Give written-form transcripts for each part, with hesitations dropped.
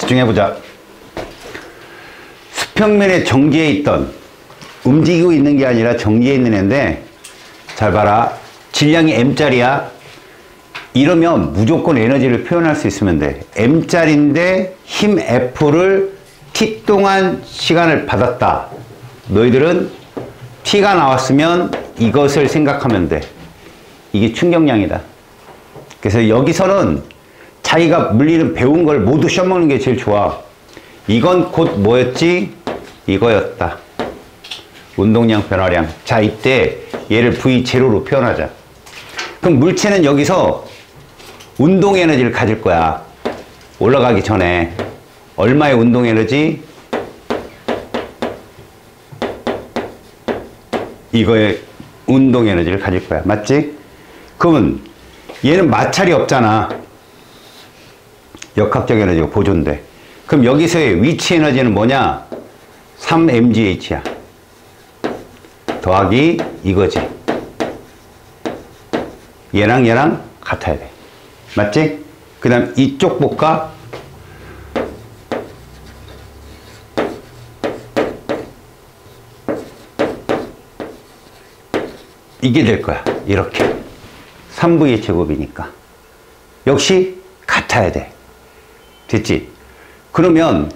집중해보자. 수평면에 정지해 있던, 움직이고 있는 게 아니라 정지해 있는 애인데, 잘 봐라. 질량이 M짜리야. 이러면 무조건 에너지를 표현할 수 있으면 돼. M짜리인데 힘 F를 T 동안 시간을 받았다. 너희들은 T가 나왔으면 이것을 생각하면 돼. 이게 충격량이다. 그래서 여기서는 자기가 물리는 배운 걸 모두 써먹는 게 제일 좋아. 이건 곧 뭐였지? 이거였다. 운동량 변화량. 자, 이때 얘를 V0로 표현하자. 그럼 물체는 여기서 운동 에너지를 가질 거야. 올라가기 전에. 얼마의 운동 에너지? 이거의 운동 에너지를 가질 거야. 맞지? 그러면 얘는 마찰이 없잖아. 역학적 에너지가 보존돼. 그럼 여기서의 위치 에너지는 뭐냐? 3mgh야. 더하기 이거지. 얘랑 같아야 돼. 맞지? 그 다음 이쪽 볼까? 이게 될 거야. 이렇게. 3V의 제곱이니까. 역시 같아야 돼. 됐지? 그러면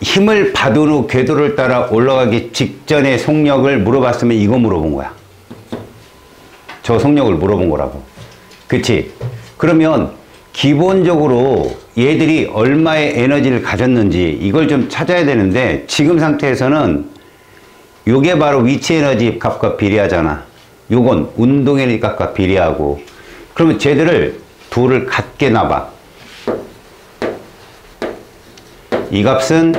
힘을 받은 후 궤도를 따라 올라가기 직전의 속력을 물어봤으면 이거 물어본 거야. 저 속력을 물어본 거라고. 그치? 그러면 기본적으로 얘들이 얼마의 에너지를 가졌는지 이걸 좀 찾아야 되는데 지금 상태에서는 요게 바로 위치 에너지 값과 비례하잖아. 요건 운동 에너지 값과 비례하고. 그러면 쟤들을 둘을 같게 놔봐. 이 값은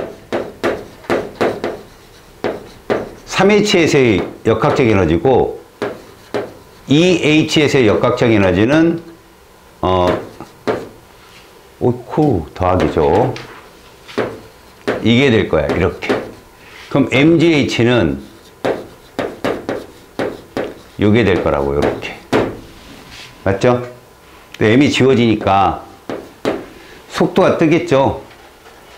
3H에서의 역학적 에너지고 2H에서의 역학적 에너지는 옳고 더하기죠. 이게 될 거야. 이렇게. 그럼 mgh는 요게 될 거라고. 이렇게. 맞죠? m이 지워지니까 속도가 뜨겠죠.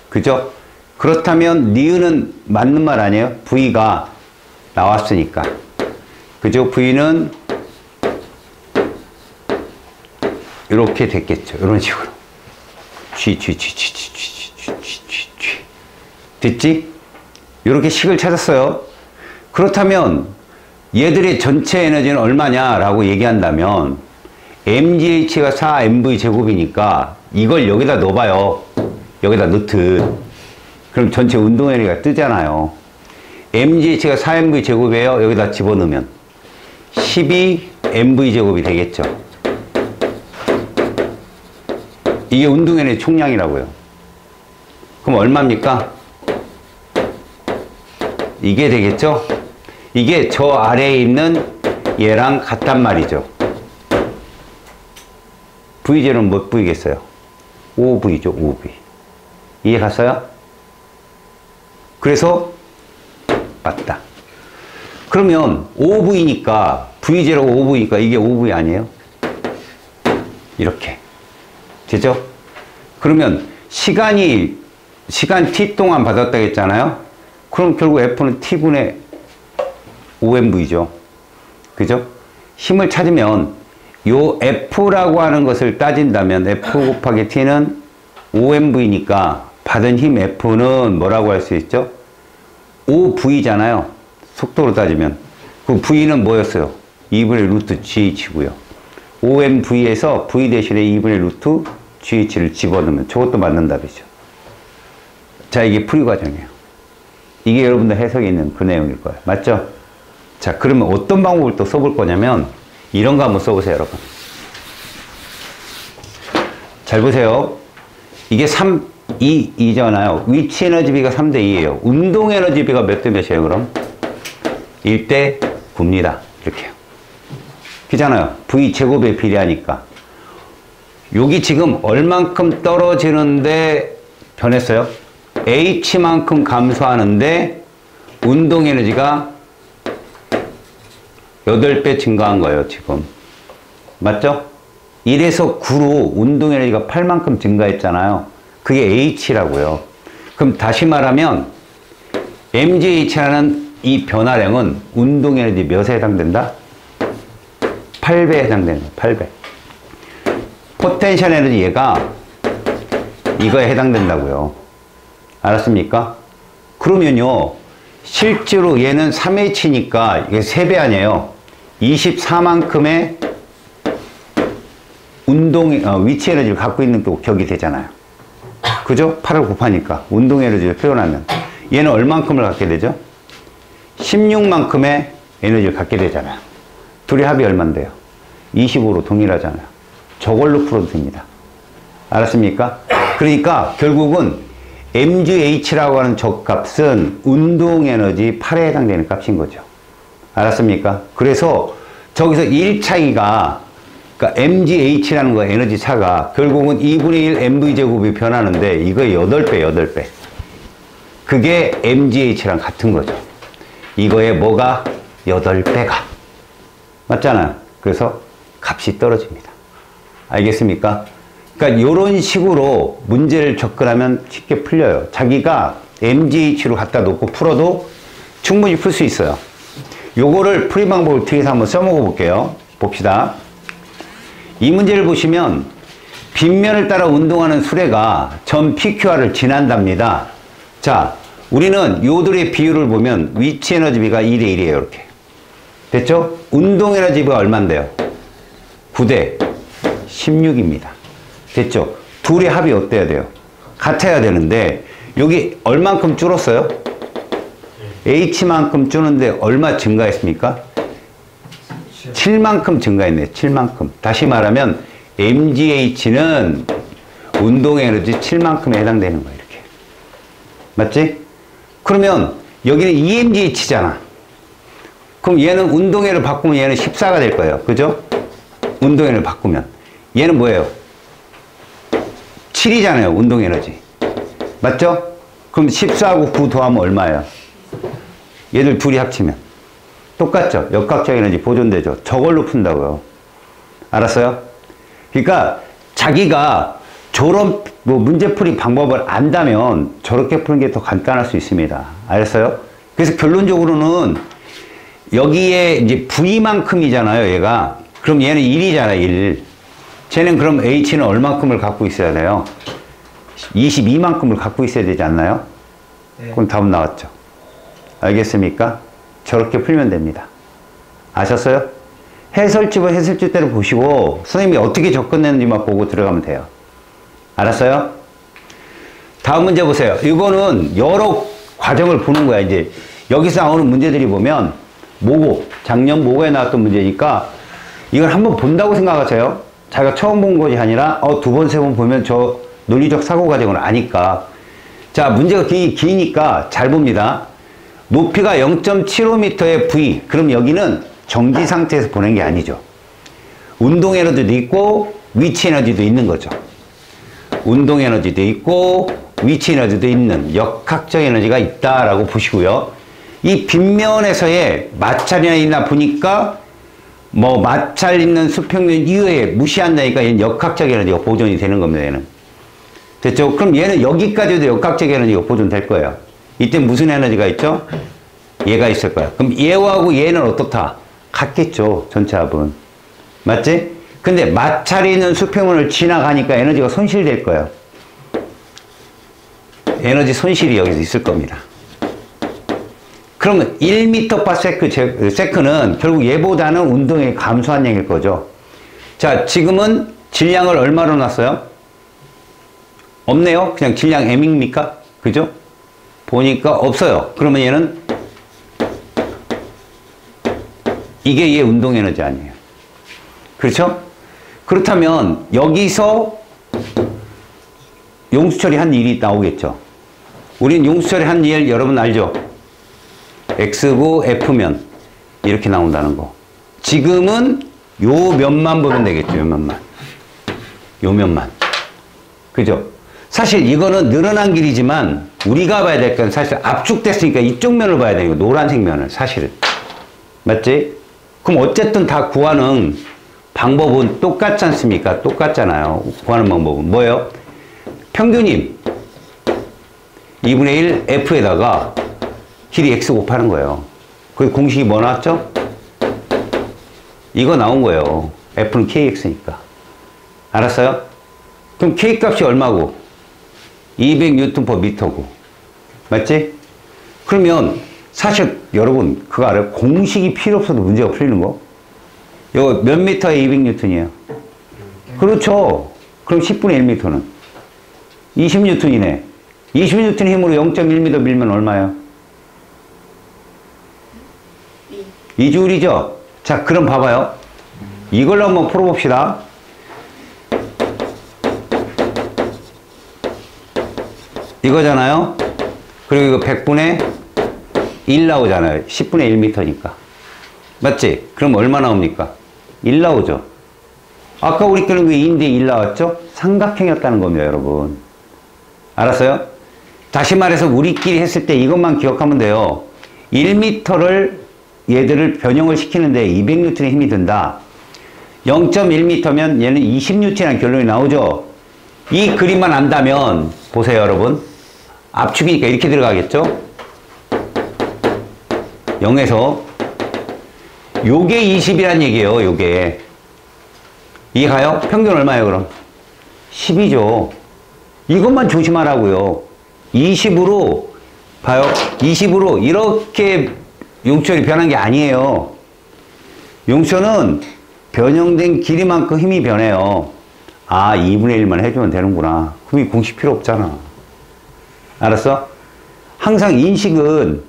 그죠? 그렇다면 니은은 맞는 말 아니에요? V가 나왔으니까. 그죠? V는 이렇게 됐겠죠. 이런 식으로. 됐지? 이렇게 식을 찾았어요. 그렇다면 얘들의 전체 에너지는 얼마냐라고 얘기한다면 mgh가 4mv 제곱이니까 이걸 여기다 넣어봐요. 여기다 넣듯. 그럼 전체 운동 에너지가 뜨잖아요. mgh가 4mv 제곱이에요. 여기다 집어넣으면 12mv 제곱이 되겠죠. 이게 운동 에너지 총량이라고요. 그럼 얼마입니까? 이게 되겠죠? 이게 저 아래에 있는 얘랑 같단 말이죠. V제는 몇 V겠어요? 5V죠, 5V. 이해 갔어요? 그래서 맞다. 그러면 5V니까 V제로 5V니까 이게 5V 아니에요? 이렇게. 되죠? 그러면 시간 T 동안 받았다 했잖아요? 그럼 결국 F는 T분의 5mV죠. 그죠? 힘을 찾으면 요 F라고 하는 것을 따진다면 F 곱하기 T는 5mV니까 받은 힘 F는 뭐라고 할 수 있죠? 5V잖아요. 속도로 따지면. 그 V는 뭐였어요? 2분의 루트 GH고요. 5mV에서 V 대신에 2분의 루트 GH를 집어넣으면 저것도 맞는 답이죠. 자, 이게 풀이 과정이에요. 이게 여러분들 해석에 있는 그 내용일 거예요. 맞죠? 자, 그러면 어떤 방법을 또 써볼 거냐면 이런 거 한번 써보세요, 여러분. 잘 보세요. 이게 3, 2, 2잖아요. 위치 에너지비가 3대 2예요. 운동 에너지비가 몇 대 몇이에요, 그럼? 1대 9입니다. 이렇게요. 그잖아요. V 제곱에 비례하니까. 여기 지금 얼만큼 떨어지는데 변했어요? H만큼 감소하는데 운동 에너지가 8배 증가한 거예요, 지금. 맞죠? 1에서 9로 운동 에너지가 8만큼 증가했잖아요. 그게 H라고요. 그럼 다시 말하면 MGH라는 이 변화량은 운동 에너지 몇에 해당된다? 8배에 해당되는 거예요. 8배. 포텐셜 에너지 얘가 이거에 해당된다고요. 알았습니까? 그러면요, 실제로 얘는 3H니까 이게 3배 아니에요. 24만큼의 위치 에너지를 갖고 있는 또 격이 되잖아요. 그죠? 8을 곱하니까 운동 에너지를 표현하면 얘는 얼만큼을 갖게 되죠? 16만큼의 에너지를 갖게 되잖아요. 둘이 합이 얼만데요? 25로 동일하잖아요. 저걸로 풀어도 됩니다. 알았습니까? 그러니까 결국은 MGH라고 하는 적값은 운동 에너지 8에 해당되는 값인 거죠. 알았습니까? 그래서 저기서 1 차이가, 그러니까 MGH라는 거 에너지 차가 결국은 2분의 1 MV제곱이 변하는데 이거의 8배, 8배. 그게 MGH랑 같은 거죠. 이거의 뭐가? 8배가. 맞잖아요. 그래서 값이 떨어집니다. 알겠습니까? 그러니까 이런 식으로 문제를 접근하면 쉽게 풀려요. 자기가 MGH로 갖다 놓고 풀어도 충분히 풀 수 있어요. 요거를 풀이 방법을 뒤에서 한번 써먹어 볼게요. 봅시다. 이 문제를 보시면 빗면을 따라 운동하는 수레가 전 PQR을 지난답니다. 자, 우리는 요들의 비율을 보면 위치 에너지비가 1대 1이에요. 이렇게. 됐죠? 운동 에너지비가 얼만데요? 9대 16입니다. 됐죠? 둘의 합이 어때야 돼요? 같아야 되는데 여기 얼만큼 줄었어요? H만큼 줄었는데 얼마 증가했습니까? 7만큼 증가했네요. 7만큼. 다시 말하면 MGH는 운동 에너지 7만큼에 해당되는 거예요. 이렇게. 맞지? 그러면 여기는 EMGH잖아. 그럼 얘는 운동에를 바꾸면 얘는 14가 될 거예요. 그죠? 운동에를 바꾸면. 얘는 뭐예요? 7이잖아요. 운동에너지. 맞죠? 그럼 14하고 9 더하면 얼마예요? 얘들 둘이 합치면. 똑같죠? 역학적 에너지 보존되죠? 저걸로 푼다고요. 알았어요? 그러니까 자기가 저런 문제풀이 방법을 안다면 저렇게 푸는 게 더 간단할 수 있습니다. 알았어요? 그래서 결론적으로는 여기에 이제 V만큼이잖아요, 얘가. 그럼 얘는 1이잖아, 1. 쟤는 그럼 H는 얼만큼을 갖고 있어야 돼요? 22만큼을 갖고 있어야 되지 않나요? 네. 그럼 답은 나왔죠. 알겠습니까? 저렇게 풀면 됩니다. 아셨어요? 해설집은 해설집대로 보시고 선생님이 어떻게 접근했는지만 보고 들어가면 돼요. 알았어요? 다음 문제 보세요. 이거는 여러 과정을 보는 거야. 이제 여기서 나오는 문제들이 보면 모고, 작년 모고에 나왔던 문제니까 이걸 한번 본다고 생각하세요. 자기가 처음 본 것이 아니라 두 번, 세 번 보면 저 논리적 사고 과정을 아니까. 자, 문제가 기니까 잘 봅니다. 높이가 0.75m의 V. 그럼 여기는 정지 상태에서 보낸 게 아니죠. 운동 에너지도 있고 위치 에너지도 있는 거죠. 운동 에너지도 있고 위치 에너지도 있는 역학적 에너지가 있다라고 보시고요. 이 빗면에서의 마찰이나 있나 보니까 뭐 마찰 있는 수평면 이외에 무시한다니까 얘는 역학적 에너지가 보존이 되는 겁니다. 얘는. 됐죠? 그럼 얘는 여기까지도 역학적 에너지가 보존될 거예요. 이때 무슨 에너지가 있죠? 얘가 있을 거야. 그럼 얘하고 얘는 어떻다? 같겠죠. 전체 합은. 맞지? 근데 마찰이 있는 수평면을 지나가니까 에너지가 손실될 거예요. 에너지 손실이 여기서 있을 겁니다. 그러면 1m/s는 결국 얘보다는 운동이 감소한 얘기일 거죠. 자, 지금은 질량을 얼마로 놨어요? 없네요. 그냥 질량 M입니까? 그죠? 보니까 없어요. 그러면 얘는 이게 얘 운동 에너지 아니에요. 그렇죠? 그렇다면 여기서 용수 처리한 일이 나오겠죠. 우린 용수 처리한 일 여러분 알죠? X고 F면 이렇게 나온다는 거. 지금은 요 면만 보면 되겠죠. 요 면만. 요 면만. 그죠? 사실 이거는 늘어난 길이지만 우리가 봐야 될 건 사실 압축됐으니까 이쪽 면을 봐야 돼요. 노란색 면을 사실은. 맞지? 그럼 어쨌든 다 구하는 방법은 똑같지 않습니까? 똑같잖아요. 구하는 방법은 뭐예요? 평균임 2분의 1 F에다가 길이 X 곱하는 거예요. 그 공식이 뭐 나왔죠? 이거 나온 거예요. F는 KX니까. 알았어요? 그럼 K 값이 얼마고? 200Nm/m고. 맞지? 그러면 사실 여러분 그거 알아요? 공식이 필요 없어도 문제가 풀리는 거? 이거 몇 미터에 200N이에요? 그렇죠. 그럼 10분의 1m는? 20N이네. 20N 힘으로 0.1m 밀면 얼마예요? 2J이죠? 자, 그럼 봐봐요. 이걸로 한번 풀어봅시다. 이거잖아요? 그리고 이거 100분의 1 나오잖아요. 10분의 1m니까. 맞지? 그럼 얼마 나옵니까? 1 나오죠? 아까 우리끼리 왜 2인데 1 나왔죠? 삼각형이었다는 겁니다, 여러분. 알았어요? 다시 말해서 우리끼리 했을 때 이것만 기억하면 돼요. 1m를 얘들을 변형을 시키는데 200N의 힘이 든다. 0.1m면 얘는 20N이라는 결론이 나오죠. 이 그림만 안다면 보세요, 여러분. 압축이니까 이렇게 들어가겠죠? 0에서 요게 20이란 얘기예요. 요게 이해가요? 평균 얼마예요 그럼? 10이죠. 이것만 조심하라고요. 20으로 봐요. 20으로 이렇게 용철이 변한 게 아니에요. 용철은 변형된 길이만큼 힘이 변해요. 아, 2분의 1만 해주면 되는구나. 그럼 이 공식 필요 없잖아. 알았어? 항상 인식은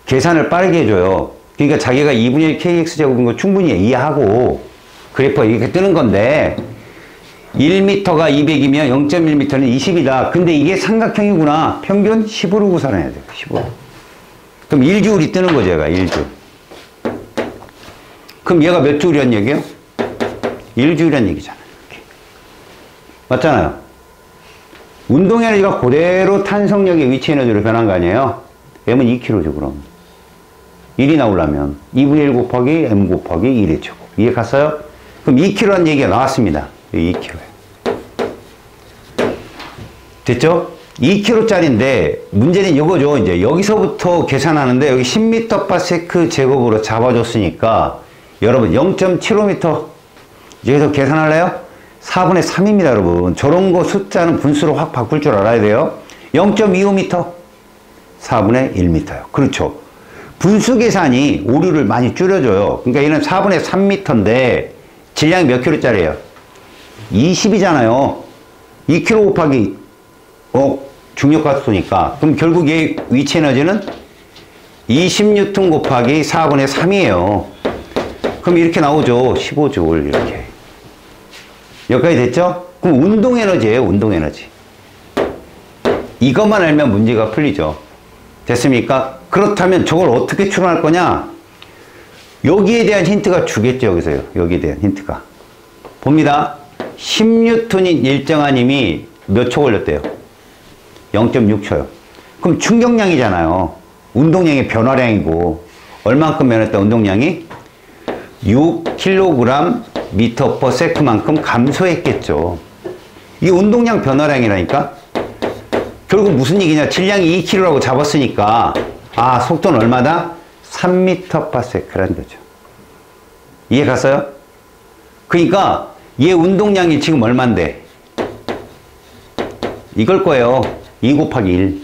계산을 빠르게 해줘요. 그러니까 자기가 2분의 1 kx제곱인 거 충분히 이해하고 그래프가 이렇게 뜨는 건데 1m가 200이면 0.1m는 20이다. 근데 이게 삼각형이구나. 평균 10으로 구산해야 돼요. 10으로. 그럼 1J이 뜨는 거죠, 얘가 1J. 그럼 얘가 몇 J란 얘기예요? 1J란 얘기잖아요. 이렇게. 맞잖아요. 운동 에너지가 그대로 탄성력의 위치 에너지로 변한 거 아니에요? M은 2kg죠, 그럼. 1이 나오려면 2분의 1 곱하기 M 곱하기 1의 제곱. 이해 갔어요? 그럼 2kg란 얘기가 나왔습니다. 2kg에. 됐죠? 2kg짜리인데 문제는 이거죠. 이제 여기서부터 계산하는데 여기 10m/s 제곱으로 잡아줬으니까 여러분 0.75m 여기서 계산할래요? 4분의 3입니다, 여러분. 저런 거 숫자는 분수로 확 바꿀 줄 알아야 돼요. 0.25m 4분의 1m요. 그렇죠. 분수 계산이 오류를 많이 줄여줘요. 그러니까 얘는 4분의 3m인데 질량이 몇 킬로짜리예요? 20이잖아요. 2kg 곱하기 중력가속도니까. 그럼 결국 얘 위치 에너지는 20N 곱하기 4분의 3이에요. 그럼 이렇게 나오죠. 15J 이렇게. 여기까지 됐죠? 그럼 운동 에너지예요. 운동 에너지. 이것만 알면 문제가 풀리죠. 됐습니까? 그렇다면 저걸 어떻게 추론할 거냐? 여기에 대한 힌트가 주겠죠. 여기서요. 여기에 대한 힌트가. 봅니다. 10N인 일정한 힘이 몇 초 걸렸대요? 0.6초요. 그럼 충격량이잖아요. 운동량의 변화량이고 얼만큼 변했다 운동량이? 6kg m/s만큼 감소했겠죠. 이게 운동량 변화량이라니까? 결국 무슨 얘기냐? 질량이 2kg라고 잡았으니까 아, 속도는 얼마다? 3m/s라는 거죠. 이해 갔어요? 그러니까 얘 운동량이 지금 얼만데? 이걸 거예요. 2 곱하기 1.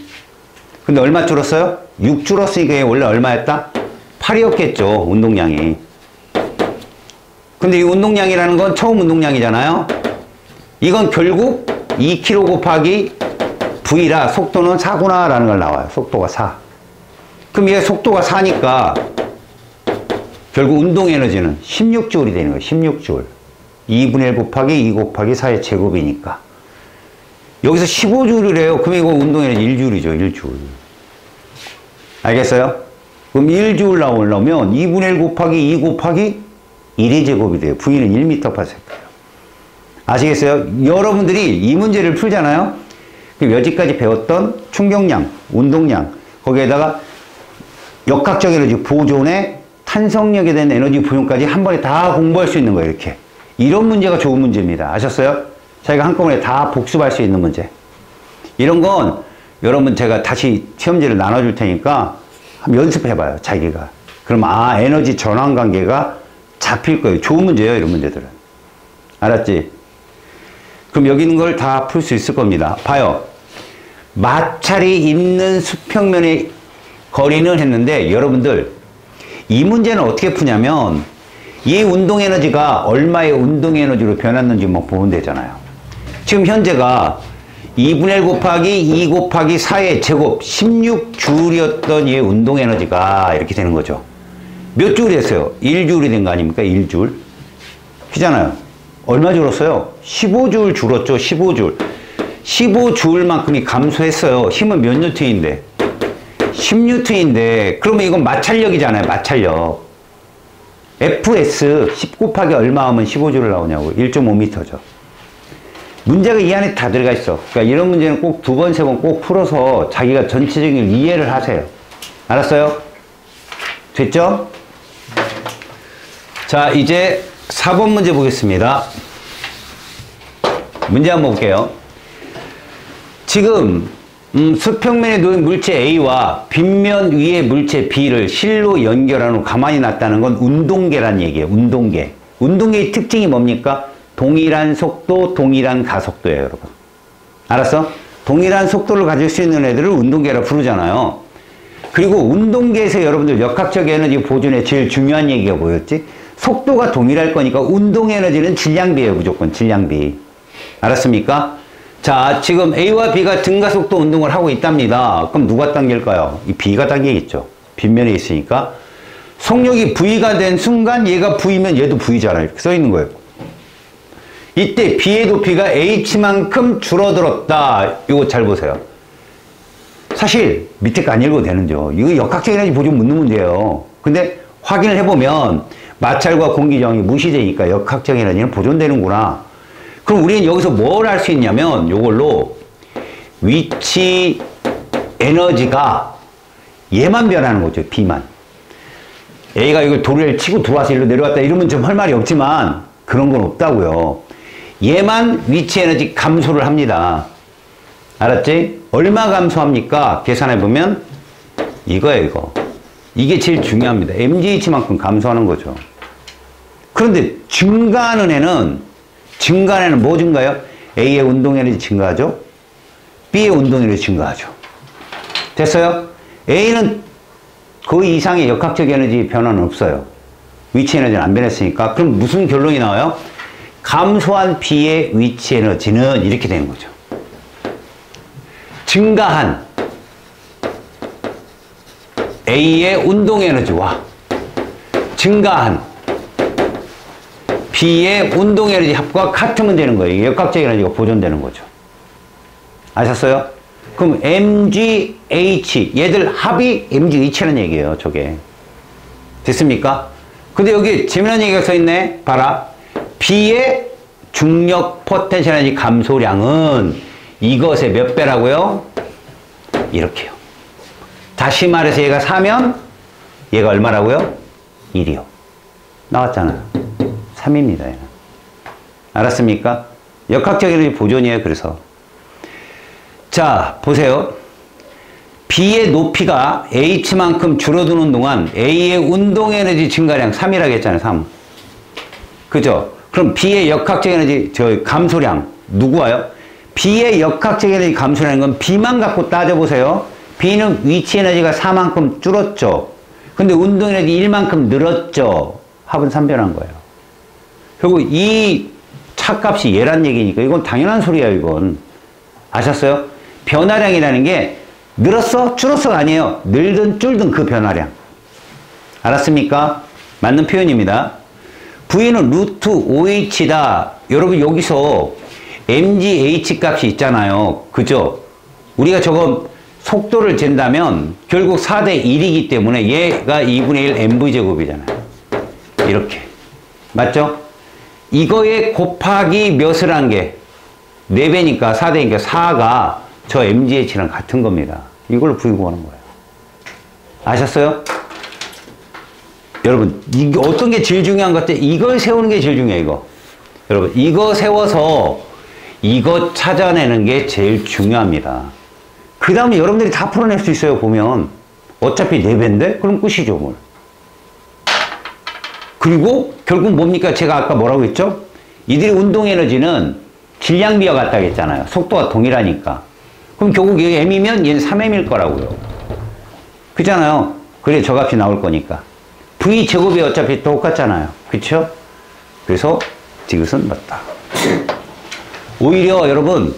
근데 얼마 줄었어요? 6 줄었으니까 얘 원래 얼마였다? 8이었겠죠. 운동량이. 근데 이 운동량이라는 건 처음 운동량이잖아요. 이건 결국 2kg 곱하기 V라 속도는 4구나 라는 걸 나와요. 속도가 4. 그럼 얘 속도가 4니까 결국 운동 에너지는 16J이 되는 거예요. 16J. 2분의 1 곱하기 2 곱하기 4의 제곱이니까. 여기서 15J래요. 그럼 이거 운동 에너지 1J이죠. 1J. 알겠어요? 그럼 1J 나오려면 2분의 1 곱하기 2 곱하기 1의 제곱이 돼요. V는 1m/s예요. 아시겠어요? 여러분들이 이 문제를 풀잖아요. 그럼 여지까지 배웠던 충격량, 운동량, 거기에다가 역학적 에너지 보존에 탄성력에 대한 에너지 부용까지 한 번에 다 공부할 수 있는 거예요. 이렇게. 이런 문제가 좋은 문제입니다. 아셨어요? 자기가 한꺼번에 다 복습할 수 있는 문제. 이런 건 여러분 제가 다시 시험지를 나눠줄 테니까 한번 연습해봐요, 자기가. 그럼 아, 에너지 전환 관계가 잡힐 거예요. 좋은 문제예요, 이런 문제들은. 알았지? 그럼 여기 있는 걸 다 풀 수 있을 겁니다. 봐요. 마찰이 있는 수평면의 거리는 했는데 여러분들 이 문제는 어떻게 푸냐면 이 운동 에너지가 얼마의 운동 에너지로 변했는지만 보면 되잖아요. 지금 현재가 2분의 1 곱하기 2 곱하기 4의 제곱 16줄이었던 이 운동 에너지가 이렇게 되는 거죠. 몇 줄이 됐어요? 1줄이 된 거 아닙니까? 1줄. 그잖아요. 얼마 줄었어요? 15줄 줄었죠. 15줄. 15줄만큼이 감소했어요. 힘은 몇 뉴턴인데? 10뉴턴인데 그러면 이건 마찰력이잖아요. 마찰력. FS 10 곱하기 얼마 하면 15줄을 나오냐고. 1.5m죠. 문제가 이 안에 다 들어가 있어. 그러니까 이런 문제는 꼭 두 번, 세 번 꼭 풀어서 자기가 전체적인 이해를 하세요. 알았어요? 됐죠? 자, 이제 4번 문제 보겠습니다. 문제 한번 볼게요. 지금 수평면에 놓인 물체 A와 빗면 위의 물체 B를 실로 연결한 후 가만히 놨다는 건 운동계란 얘기예요. 운동계. 운동계의 특징이 뭡니까? 동일한 속도, 동일한 가속도예요, 여러분. 알았어? 동일한 속도를 가질 수 있는 애들을 운동계라 부르잖아요. 그리고 운동계에서 여러분들 역학적 에너지 보존에 제일 중요한 얘기가 뭐였지? 속도가 동일할 거니까 운동 에너지는 질량비예요, 무조건 질량비. 알았습니까? 자, 지금 A와 B가 등가속도 운동을 하고 있답니다. 그럼 누가 당길까요? 이 B가 당기겠죠. 빗면에 있으니까. 속력이 V가 된 순간 얘가 V면 얘도 V잖아요. 이렇게 써 있는 거예요. 이때 B의 높이가 H만큼 줄어들었다. 이거 잘 보세요. 사실 밑에 거 안 읽어도 되는죠. 이거 역학적 에너지 보존 묻는 문제예요. 근데 확인을 해보면 마찰과 공기 저항이 무시되니까 역학적 에너지는 보존되는구나. 그럼 우리는 여기서 뭘 할 수 있냐면 이걸로 위치 에너지가 얘만 변하는 거죠. B만. A가 이걸 도리를 치고 들어와서 일로 내려왔다 이러면 좀 할 말이 없지만 그런 건 없다고요. 얘만 위치 에너지 감소를 합니다. 알았지? 얼마 감소합니까? 계산해보면 이거예요, 이거. 이게 제일 중요합니다. MGH만큼 감소하는 거죠. 그런데 증가하는 애는 뭐 증가해요? A의 운동 에너지 증가하죠? B의 운동 에너지 증가하죠. 됐어요? A는 그 이상의 역학적 에너지 변화는 없어요. 위치 에너지는 안 변했으니까. 그럼 무슨 결론이 나와요? 감소한 B의 위치 에너지는 이렇게 되는 거죠. 증가한 A의 운동 에너지와 증가한 B의 운동 에너지 합과 같으면 되는 거예요. 역학적 에너지가 보존되는 거죠. 아셨어요? 그럼 MGH 얘들 합이 MGH라는 얘기예요. 저게. 됐습니까? 근데 여기 재미난 얘기가 써 있네. 봐라. B의 중력 포텐셜 에너지 감소량은 이것의 몇 배라고요? 이렇게요. 다시 말해서 얘가 4면 얘가 얼마라고요? 1이요. 나왔잖아요. 3입니다. 얘는. 알았습니까? 역학적 에너지 보존이에요. 그래서 자, 보세요. B의 높이가 H만큼 줄어드는 동안 A의 운동 에너지 증가량 3이라고 했잖아요. 3. 그죠? 그럼 B의 역학적 에너지 감소량 누구 와요? B의 역학적 에너지 감소라는 건 B만 갖고 따져보세요. B는 위치 에너지가 4만큼 줄었죠. 근데 운동 에너지 1만큼 늘었죠. 합은 3 변한 거예요. 그리고 이 차값이 얘란 얘기니까 이건 당연한 소리예요. 이건. 아셨어요? 변화량이라는 게 늘었어? 줄었어가 아니에요. 늘든 줄든 그 변화량. 알았습니까? 맞는 표현입니다. V는 루트 OH다. 여러분 여기서 MGH 값이 있잖아요. 그죠? 우리가 저거 속도를 잰다면 결국 4대 1이기 때문에 얘가 2분의 1 MV제곱이잖아요. 이렇게. 맞죠? 이거에 곱하기 몇을 한 게? 4배니까 4대니까 4가 저 MGH랑 같은 겁니다. 이걸로 V 구하는 거예요. 아셨어요? 여러분, 이게 어떤 게 제일 중요한 것 같아요? 이걸 세우는 게 제일 중요해요, 이거. 여러분, 이거 세워서 이거 찾아내는 게 제일 중요합니다. 그 다음에 여러분들이 다 풀어낼 수 있어요. 보면 어차피 4배인데 그럼 끝이죠 뭘. 그리고 결국 뭡니까? 제가 아까 뭐라고 했죠? 이들의 운동 에너지는 질량비와 같다고 했잖아요. 속도가 동일하니까. 그럼 결국 여기 m이면 얘는 3m일 거라고요. 그잖아요. 그래 저 값이 나올 거니까. v 제곱이 어차피 똑같잖아요. 그쵸? 그래서 디귿은 맞다. 오히려 여러분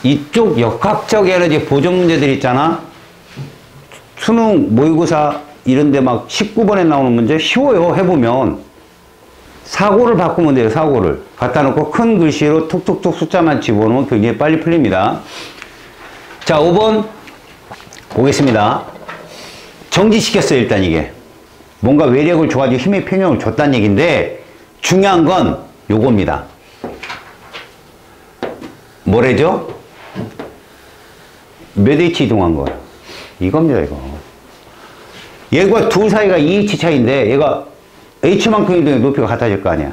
이쪽 역학적 에너지 보존 문제들 있잖아. 수능 모의고사 이런데 막 19번에 나오는 문제 쉬워요. 해보면 사고를 바꾸면 돼요. 사고를 갖다 놓고 큰 글씨로 툭툭툭 숫자만 집어넣으면 굉장히 빨리 풀립니다. 자 5번 보겠습니다. 정지시켰어요. 일단 이게 뭔가 외력을 줘가지고 힘의 평형을 줬다는 얘기인데 중요한 건 요겁니다. 뭐래죠? 몇 H 이동한 거야? 이겁니다. 이거 얘가 둘 사이가 2H 차이인데 얘가 H만큼 이동의 높이가 같아질 거 아니야.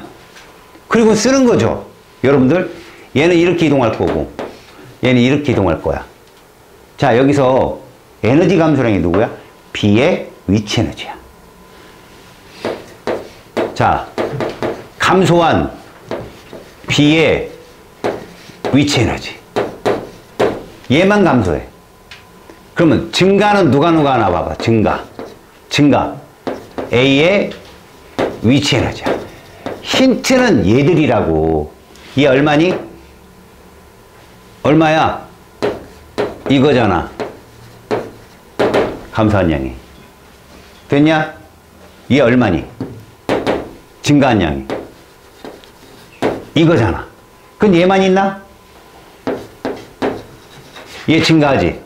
그리고 쓰는 거죠. 여러분들 얘는 이렇게 이동할 거고 얘는 이렇게 이동할 거야. 자 여기서 에너지 감소량이 누구야? B의 위치 에너지야. 자 감소한 B의 위치 에너지 얘만 감소해. 그러면 증가는 누가 하나 봐봐. 증가 A의 위치 에너지야. 힌트는 얘들이라고. 얘 얼마니? 얼마야? 이거잖아. 감소한 양이 됐냐? 얘 얼마니? 증가한 양이 이거잖아. 근데 얘만 있나? 얘 증가하지.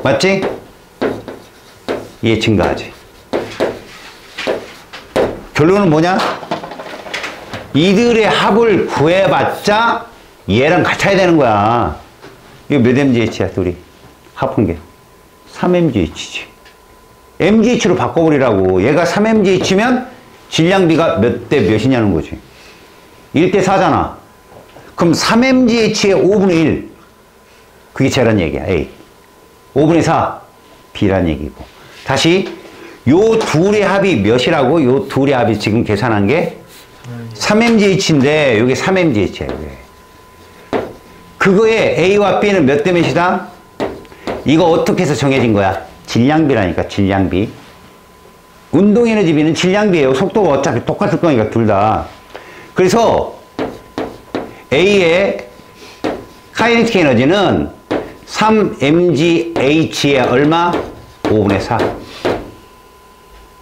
맞지? 얘 증가하지. 결론은 뭐냐? 이들의 합을 구해봤자 얘랑 같아야 되는 거야. 이거 몇 mgh야 둘이? 합한 게 3mgh지. mgh로 바꿔버리라고. 얘가 3mgh면 질량비가 몇 대 몇이냐는 거지. 1대 4잖아. 그럼 3mgh의 5분의 1. 그게 쟤란 얘기야. A. 5분의 4. B란 얘기고. 다시 요 둘의 합이 몇이라고? 요 둘의 합이 지금 계산한 게 3mgh인데 요게 3mgh야. 요게. 그거에 A와 B는 몇 대 몇이다? 이거 어떻게 해서 정해진 거야? 질량비라니까. 질량비. 운동에너지 B는 질량비예요. 속도가 어차피 똑같을 거니까 둘 다. 그래서 A의 카이네틱 에너지는 3mgh의 얼마? 5분의 4.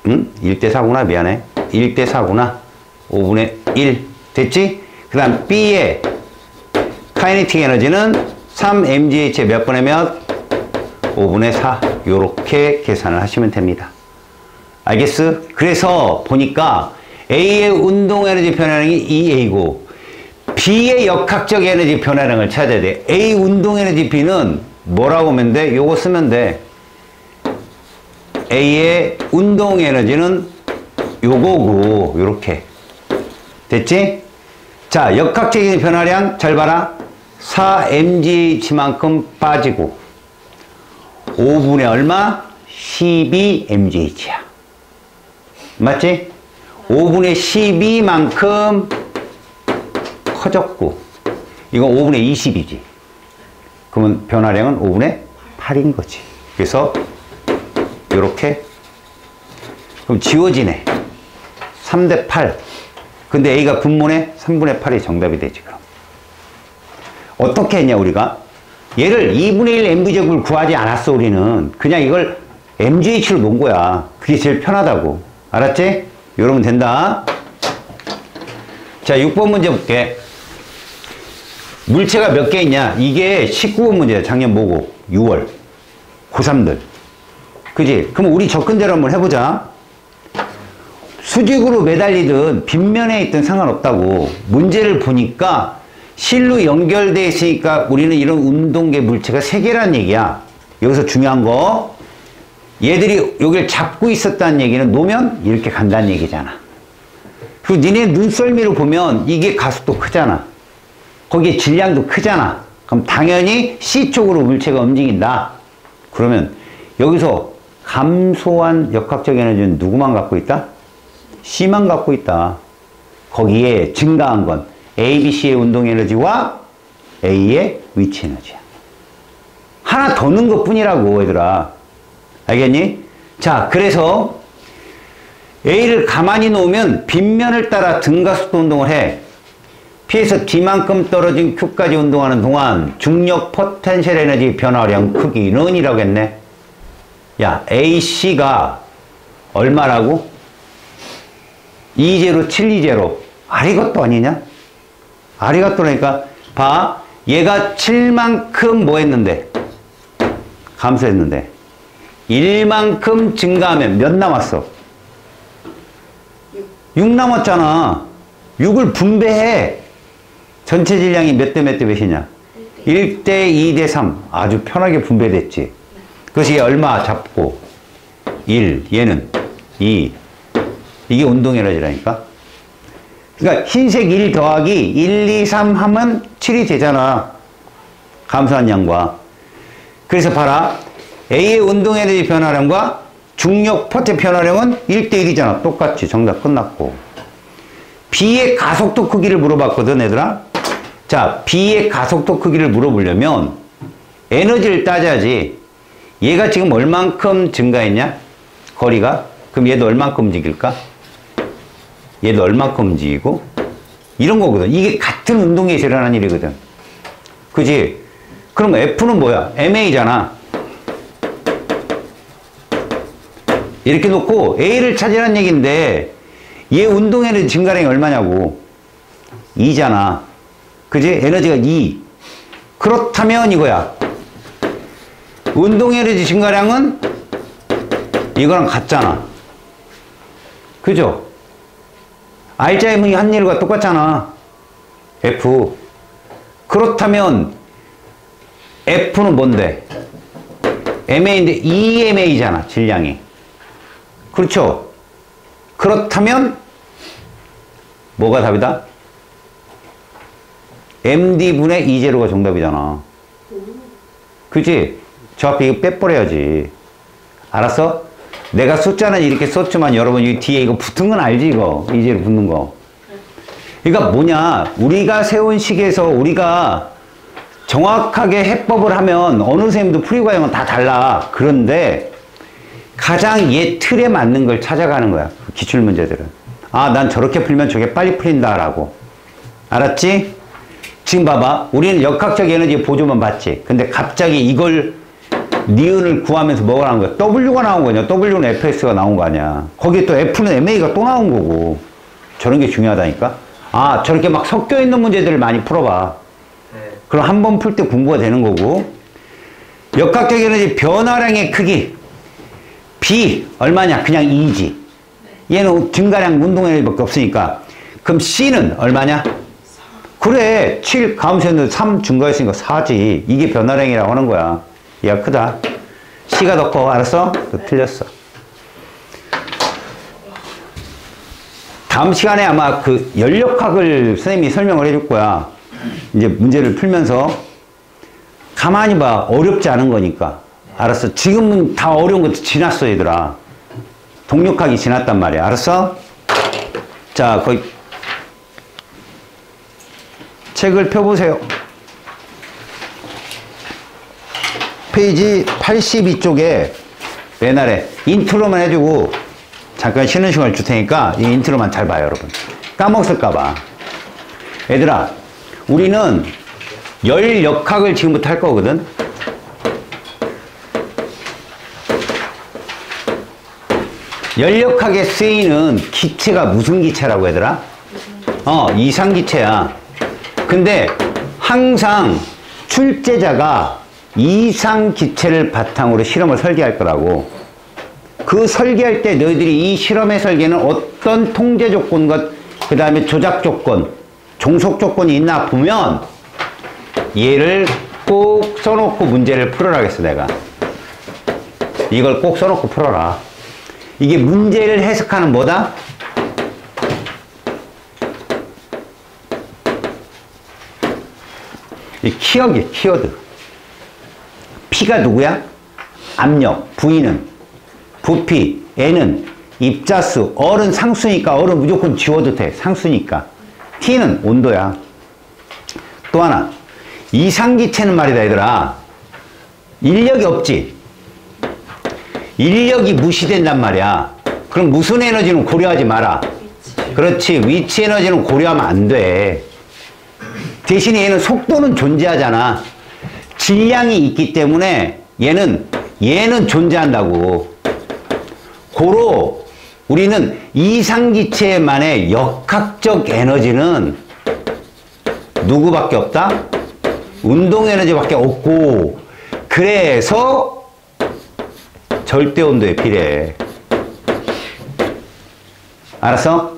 응? 1대 4구나. 미안해. 1대 4구나. 5분의 1. 됐지? 그 다음 B의 카이네틱 에너지는 3mgh의 몇 분의 몇? 5분의 4. 요렇게 계산을 하시면 됩니다. 알겠어? 그래서 보니까 A의 운동 에너지 변화량이 2A고 B의 역학적 에너지 변화량을 찾아야 돼. A 운동 에너지 B는 뭐라고 하면 돼? 요거 쓰면 돼. A의 운동 에너지는 요거고 요렇게. 됐지? 자, 역학적인 변화량 잘 봐라. 4mgh만큼 빠지고 5분의 얼마? 12mgh야. 맞지? 5분의 12만큼 커졌고 이건 5분의 20이지. 그러면 변화량은 5분의 8인 거지. 그래서 이렇게 그럼 지워지네. 3대 8. 근데 A가 분모네. 3분의 8이 정답이 되지. 그럼 어떻게 했냐 우리가? 얘를 2분의 1 mv제곱을 구하지 않았어. 우리는 그냥 이걸 mgh로 놓은 거야. 그게 제일 편하다고. 알았지? 이러면 된다. 자 6번 문제 볼게. 물체가 몇 개 있냐? 이게 19번 문제야. 작년 모고 6월 고3들. 그지? 그럼 우리 접근대로 한번 해보자. 수직으로 매달리든 빗면에 있든 상관없다고. 문제를 보니까 실로 연결되어 있으니까 우리는 이런 운동계 물체가 3개란 얘기야. 여기서 중요한 거 얘들이 여기를 잡고 있었다는 얘기는 놓으면 이렇게 간다는 얘기잖아. 그리고 니네 눈썰미로 보면 이게 가속도 크잖아. 거기에 질량도 크잖아. 그럼 당연히 C 쪽으로 물체가 움직인다. 그러면 여기서 감소한 역학적 에너지는 누구만 갖고 있다? C만 갖고 있다. 거기에 증가한 건 A, B, C의 운동 에너지와 A의 위치 에너지야. 하나 더 넣은 것 뿐이라고, 얘들아. 알겠니? 자, 그래서 A를 가만히 놓으면 빗면을 따라 등가속도 운동을 해. P에서 D만큼 떨어진 Q까지 운동하는 동안 중력 포텐셜 에너지 변화량 크기는 이라고 했네. 야, AC가 얼마라고? 2제로 720. 아리것도 아니냐? 아리것도라니까. 봐. 얘가 7만큼 뭐 했는데? 감소했는데. 1만큼 증가하면 몇 남았어? 6 남았잖아. 6을 분배해. 전체 질량이 몇 대 몇 대 몇이냐? 1대 2대 3. 아주 편하게 분배됐지. 그것이 얼마 잡고 1, 얘는 2. 이게 운동 에너지라니까. 그러니까 흰색 1 더하기 1, 2, 3 하면 7이 되잖아. 감소한 양과. 그래서 봐라. A의 운동 에너지 변화량과 중력 포텐 변화량은 1대 1이잖아. 똑같이. 정답 끝났고. B의 가속도 크기를 물어봤거든, 얘들아. 자, B의 가속도 크기를 물어보려면 에너지를 따져야지. 얘가 지금 얼만큼 증가했냐? 거리가? 그럼 얘도 얼만큼 움직일까? 얘도 얼만큼 움직이고? 이런 거거든. 이게 같은 운동에서 일어나는 일이거든. 그지? 그럼 F는 뭐야? MA잖아. 이렇게 놓고 A를 찾으라는 얘기인데 얘 운동 에너지 증가량이 얼마냐고. 2잖아. 그지? 에너지가 2. 그렇다면 이거야. 운동 에너지 증가량은 이거랑 같잖아. 그죠? R자의 문이 한 일과 똑같잖아. F. 그렇다면 F는 뭔데? MA인데 EMA잖아. 질량이. 그렇죠? 그렇다면 뭐가 답이다? MD분의 E제로가 정답이잖아. 그치? 저 앞에 이거 빼버려야지. 알았어? 내가 숫자는 이렇게 썼지만 여러분 이 뒤에 이거 붙은 건 알지? 이거 E제로 붙는 거. 그러니까 뭐냐, 우리가 세운 식에서 우리가 정확하게 해법을 하면 어느 선생님도 풀이과 형은 다 달라. 그런데 가장 얘 틀에 맞는 걸 찾아가는 거야. 기출문제들은. 아, 난 저렇게 풀면 저게 빨리 풀린다라고. 알았지? 지금 봐봐. 우리는 역학적 에너지 보조만 봤지. 근데 갑자기 이걸 니은을 구하면서 뭐가 나온 거야? W가 나온 거냐? W는 FS가 나온 거 아니야. 거기에 또 F는 MA가 또 나온 거고. 저런 게 중요하다니까? 아, 저렇게 막 섞여 있는 문제들을 많이 풀어봐. 그럼 한 번 풀 때 공부가 되는 거고. 역학적 에너지 변화량의 크기. B 얼마냐? 그냥 2지. 얘는 증가량 운동 에너지밖에 없으니까. 그럼 C는 얼마냐? 그래. 7 감소했는데 3 증가했으니까 4지. 이게 변화량이라고 하는 거야. 얘가 크다. C가 더 커. 알았어? 틀렸어. 다음 시간에 아마 그 연력학을 선생님이 설명을 해줄 거야. 이제 문제를 풀면서 가만히 봐. 어렵지 않은 거니까. 알았어? 지금은 다 어려운 것도 지났어, 얘들아. 동력학이 지났단 말이야. 알았어? 자, 거기 책을 펴보세요. 페이지 82쪽에 맨 아래 인트로만 해주고 잠깐 쉬는 시간을 줄 테니까 이 인트로만 잘 봐요, 여러분. 까먹었을까봐. 얘들아, 우리는 열역학을 지금부터 할 거거든. 열역학에 쓰이는 기체가 무슨 기체라고 얘들아? 이상기체야. 근데 항상 출제자가 이상기체를 바탕으로 실험을 설계할 거라고. 그 설계할 때 너희들이 이 실험의 설계는 어떤 통제 조건과 그 다음에 조작 조건, 종속 조건이 있나 보면 얘를 꼭 써놓고 문제를 풀어라겠어, 내가. 이걸 꼭 써놓고 풀어라. 이게 문제를 해석하는 뭐다? 이 키역이에요, 키워드. P가 누구야? 압력. V는 부피. N은 입자수. R은 상수니까 R은 무조건 지워도 돼. 상수니까. T는 온도야. 또 하나. 이상기체는 말이다, 얘들아. 인력이 없지. 인력이 무시된단 말이야. 그럼 무슨 에너지는 고려하지 마라. 그렇지. 위치 에너지는 고려하면 안 돼. 대신에 얘는 속도는 존재하잖아. 질량이 있기 때문에 얘는 존재한다고. 고로 우리는 이상기체만의 역학적 에너지는 누구밖에 없다? 운동 에너지밖에 없고, 그래서 절대온도에 비례해. 알았어?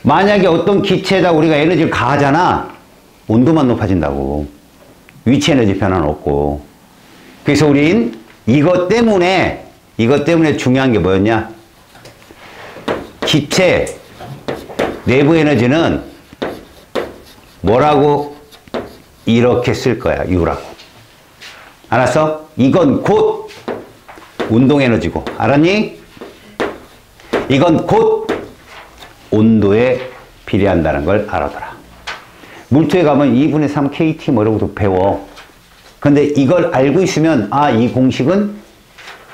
만약에 어떤 기체에다 우리가 에너지를 가하잖아. 온도만 높아진다고. 위치 에너지 변화는 없고. 그래서 우린 이것 때문에 중요한 게 뭐였냐? 기체 내부 에너지는 뭐라고? 이렇게 쓸 거야. U라고. 알았어? 이건 곧 운동 에너지고. 알았니? 이건 곧 온도에 비례한다는 걸 알아둬라. 물투에 가면 2분의 3 KT 뭐 이런 것도 배워. 근데 이걸 알고 있으면 아, 이 공식은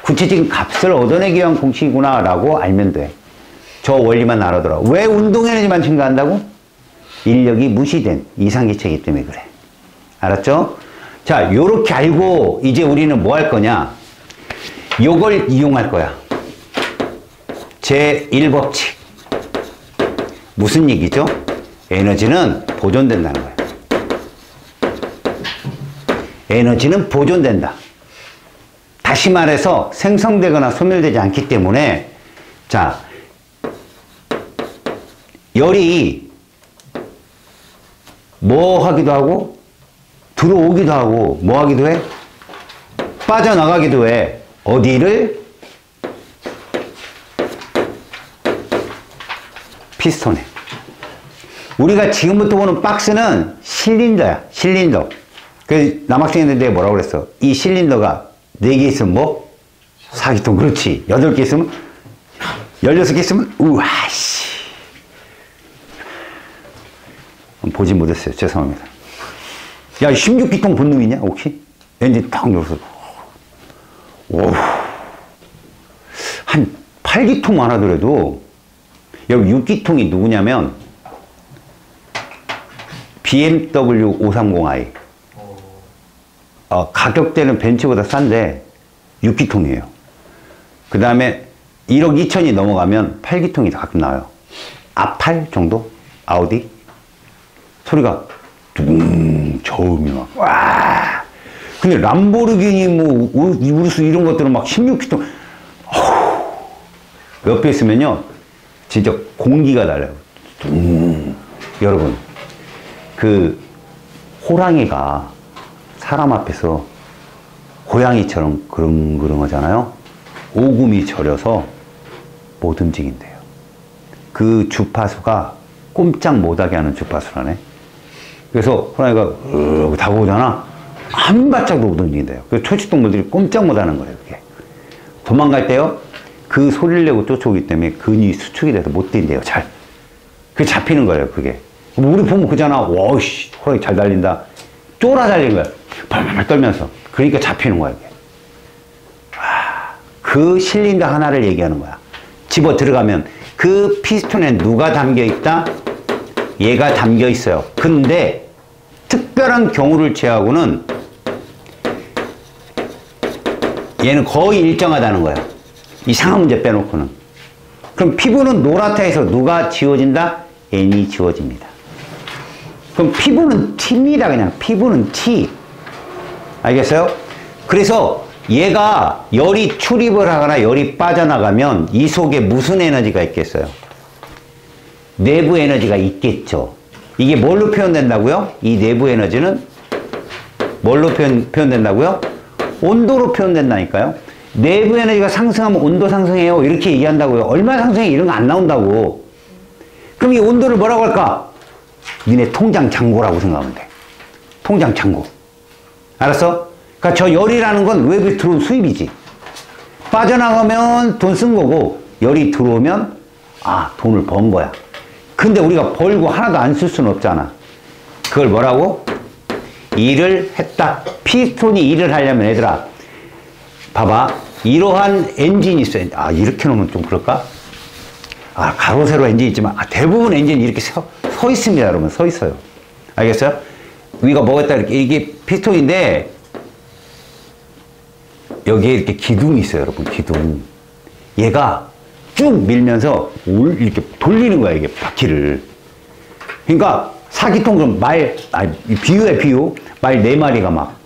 구체적인 값을 얻어내기 위한 공식이구나 라고 알면 돼. 저 원리만 알아둬라. 왜 운동 에너지만 증가한다고? 인력이 무시된 이상기체이기 때문에 그래. 알았죠? 자, 요렇게 알고 이제 우리는 뭐 할 거냐? 요걸 이용할 거야. 제1법칙. 무슨 얘기죠? 에너지는 보존된다는 거야. 에너지는 보존된다. 다시 말해서 생성되거나 소멸되지 않기 때문에, 자, 열이 뭐 하기도 하고 들어오기도 하고 뭐 하기도 해? 빠져나가기도 해. 어디를? 피스톤에. 우리가 지금부터 보는 박스는 실린더야. 실린더. 그 남학생인데 뭐라고 그랬어? 이 실린더가 4개 있으면 뭐? 4기통. 그렇지. 8개 있으면 16개 있으면 우와씨. 보지 못했어요. 죄송합니다. 야, 16기통 본 놈 있냐? 혹시? 엔진 탁 열어서. 오. 한 8기통만 하더라도, 여기 6기통이 누구냐면, BMW 530i. 가격대는 벤츠보다 싼데, 6기통이에요. 그 다음에 1억 2천이 넘어가면 8기통이 가끔 나와요. A8 정도? 아우디? 소리가 둥 저음이 막 와. 근데 람보르기니 뭐 우르스 이런 것들은 막 16기통 옆에 있으면요 진짜 공기가 달라요. 여러분 그 호랑이가 사람 앞에서 고양이처럼 그릉그릉하잖아요. 오금이 저려서 못 움직인대요. 그 주파수가 꼼짝 못하게 하는 주파수라네. 그래서 호랑이가 다가오잖아. 한 발짝도 못 움직인대요. 그래서 초식동물들이 꼼짝 못하는 거예요. 그게. 도망갈 때요. 그 소리를 내고 쫓아오기 때문에 근육이 수축이 돼서 못 뛴대요. 잘. 그게 잡히는 거예요. 그게. 우리 보면 그잖아. 와씨 호랑이 잘 달린다. 쫄아 달린 거야. 발발 떨면서. 그러니까 잡히는 거야. 이게. 그 실린더 하나를 얘기하는 거야. 집어 들어가면 그 피스톤에 누가 담겨 있다? 얘가 담겨 있어요. 근데 특별한 경우를 제외하고는 얘는 거의 일정하다는 거야. 이상한 문제 빼놓고는. 그럼 피부는 노랗다해서 누가 지워진다? N이 지워집니다. 그럼 피부는 T입니다. 그냥 피부는 T. 알겠어요? 그래서 얘가 열이 출입을 하거나 열이 빠져나가면 이 속에 무슨 에너지가 있겠어요? 내부 에너지가 있겠죠. 이게 뭘로 표현된다고요? 이 내부 에너지는 뭘로 표현된다고요? 온도로 표현된다니까요. 내부 에너지가 상승하면 온도 상승해요. 이렇게 얘기한다고요. 얼마 상승해? 이런 거 안 나온다고. 그럼 이 온도를 뭐라고 할까? 니네 통장 잔고라고 생각하면 돼. 통장 잔고. 알았어? 그러니까 저 열이라는 건 외부에 들어온 수입이지. 빠져나가면 돈 쓴 거고, 열이 들어오면 돈을 번 거야. 근데 우리가 벌고 하나도 안 쓸 수는 없잖아. 그걸 뭐라고? 일을 했다. 피스톤이 일을 하려면 얘들아, 봐봐. 이러한 엔진이 있어요. 이렇게 놓으면 좀 그럴까? 가로 세로 엔진이 있지만 대부분 엔진이 이렇게 서 있습니다. 여러분, 서 있어요. 알겠어요? 위가 뭐가 있다, 이게 피스톤인데 여기에 이렇게 기둥이 있어요. 여러분, 기둥. 얘가 쭉 밀면서 이렇게 돌리는 거야, 이게 바퀴를. 그러니까 사기통, 그럼 비유야, 비유. 말 4마리가 막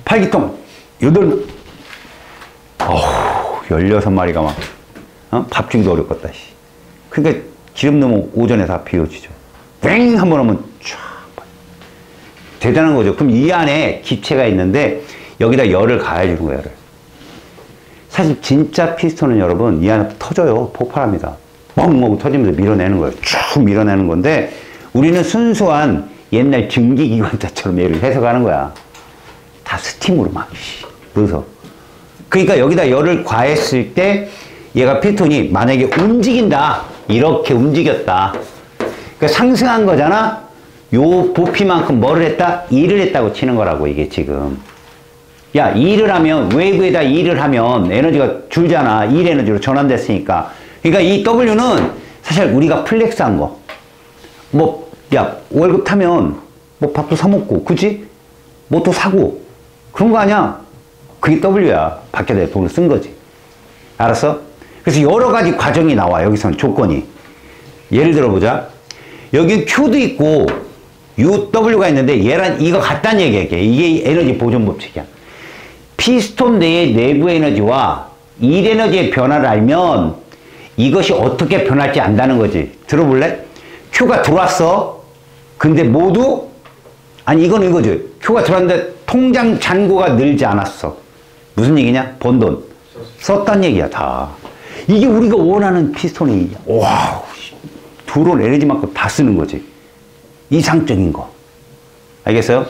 8기통 16마리가 막 밥 주기도 어렵겠다. 그러니까 기름 넣으면 오전에 다 비워지죠. 뱅 한번 하면 쫙 대단한 거죠. 그럼 이 안에 기체가 있는데 여기다 열을 가해주는 거예요. 열을. 사실 진짜 피스톤은 여러분 이 안에 터져요. 폭발합니다. 뻥 하고 터지면서 밀어내는 거예요. 쭉 밀어내는 건데 우리는 순수한 옛날 증기기관차처럼 얘를 해석하는 거야. 다 스팀으로 막 넣어서. 그러니까 여기다 열을 가했을 때 얘가 피스톤이 만약에 움직인다. 이렇게 움직였다. 그러니까 상승한 거잖아. 요 부피만큼 뭐를 했다? 일을 했다고 치는 거라고, 이게 지금. 야, 일을 하면, 외부에다 일을 하면 에너지가 줄잖아. 일 에너지로 전환됐으니까. 그러니까 이 W는 사실 우리가 플렉스한 거. 월급 타면 밥도 사먹고, 그치? 또 사고. 그런 거 아니야? 그게 W야. 밖에다 돈을 쓴 거지. 알았어? 그래서 여러 가지 과정이 나와, 여기서는 조건이. 예를 들어보자. 여기 Q도 있고, UW가 있는데, 얘랑 이거 같다는 얘기야. 이게 에너지 보존 법칙이야. 피스톤 내의 내부 에너지와 일 에너지의 변화를 알면, 이것이 어떻게 변할지 안다는 거지. 들어볼래? Q가 들어왔어. 근데 모두, 이거는 이거지. Q가 들어왔는데, 통장 잔고가 늘지 않았어. 무슨 얘기냐? 번 돈. 썼단 얘기야, 다. 이게 우리가 원하는 피스톤이, 들어온 에너지만큼 다 쓰는 거지. 이상적인 거. 알겠어요?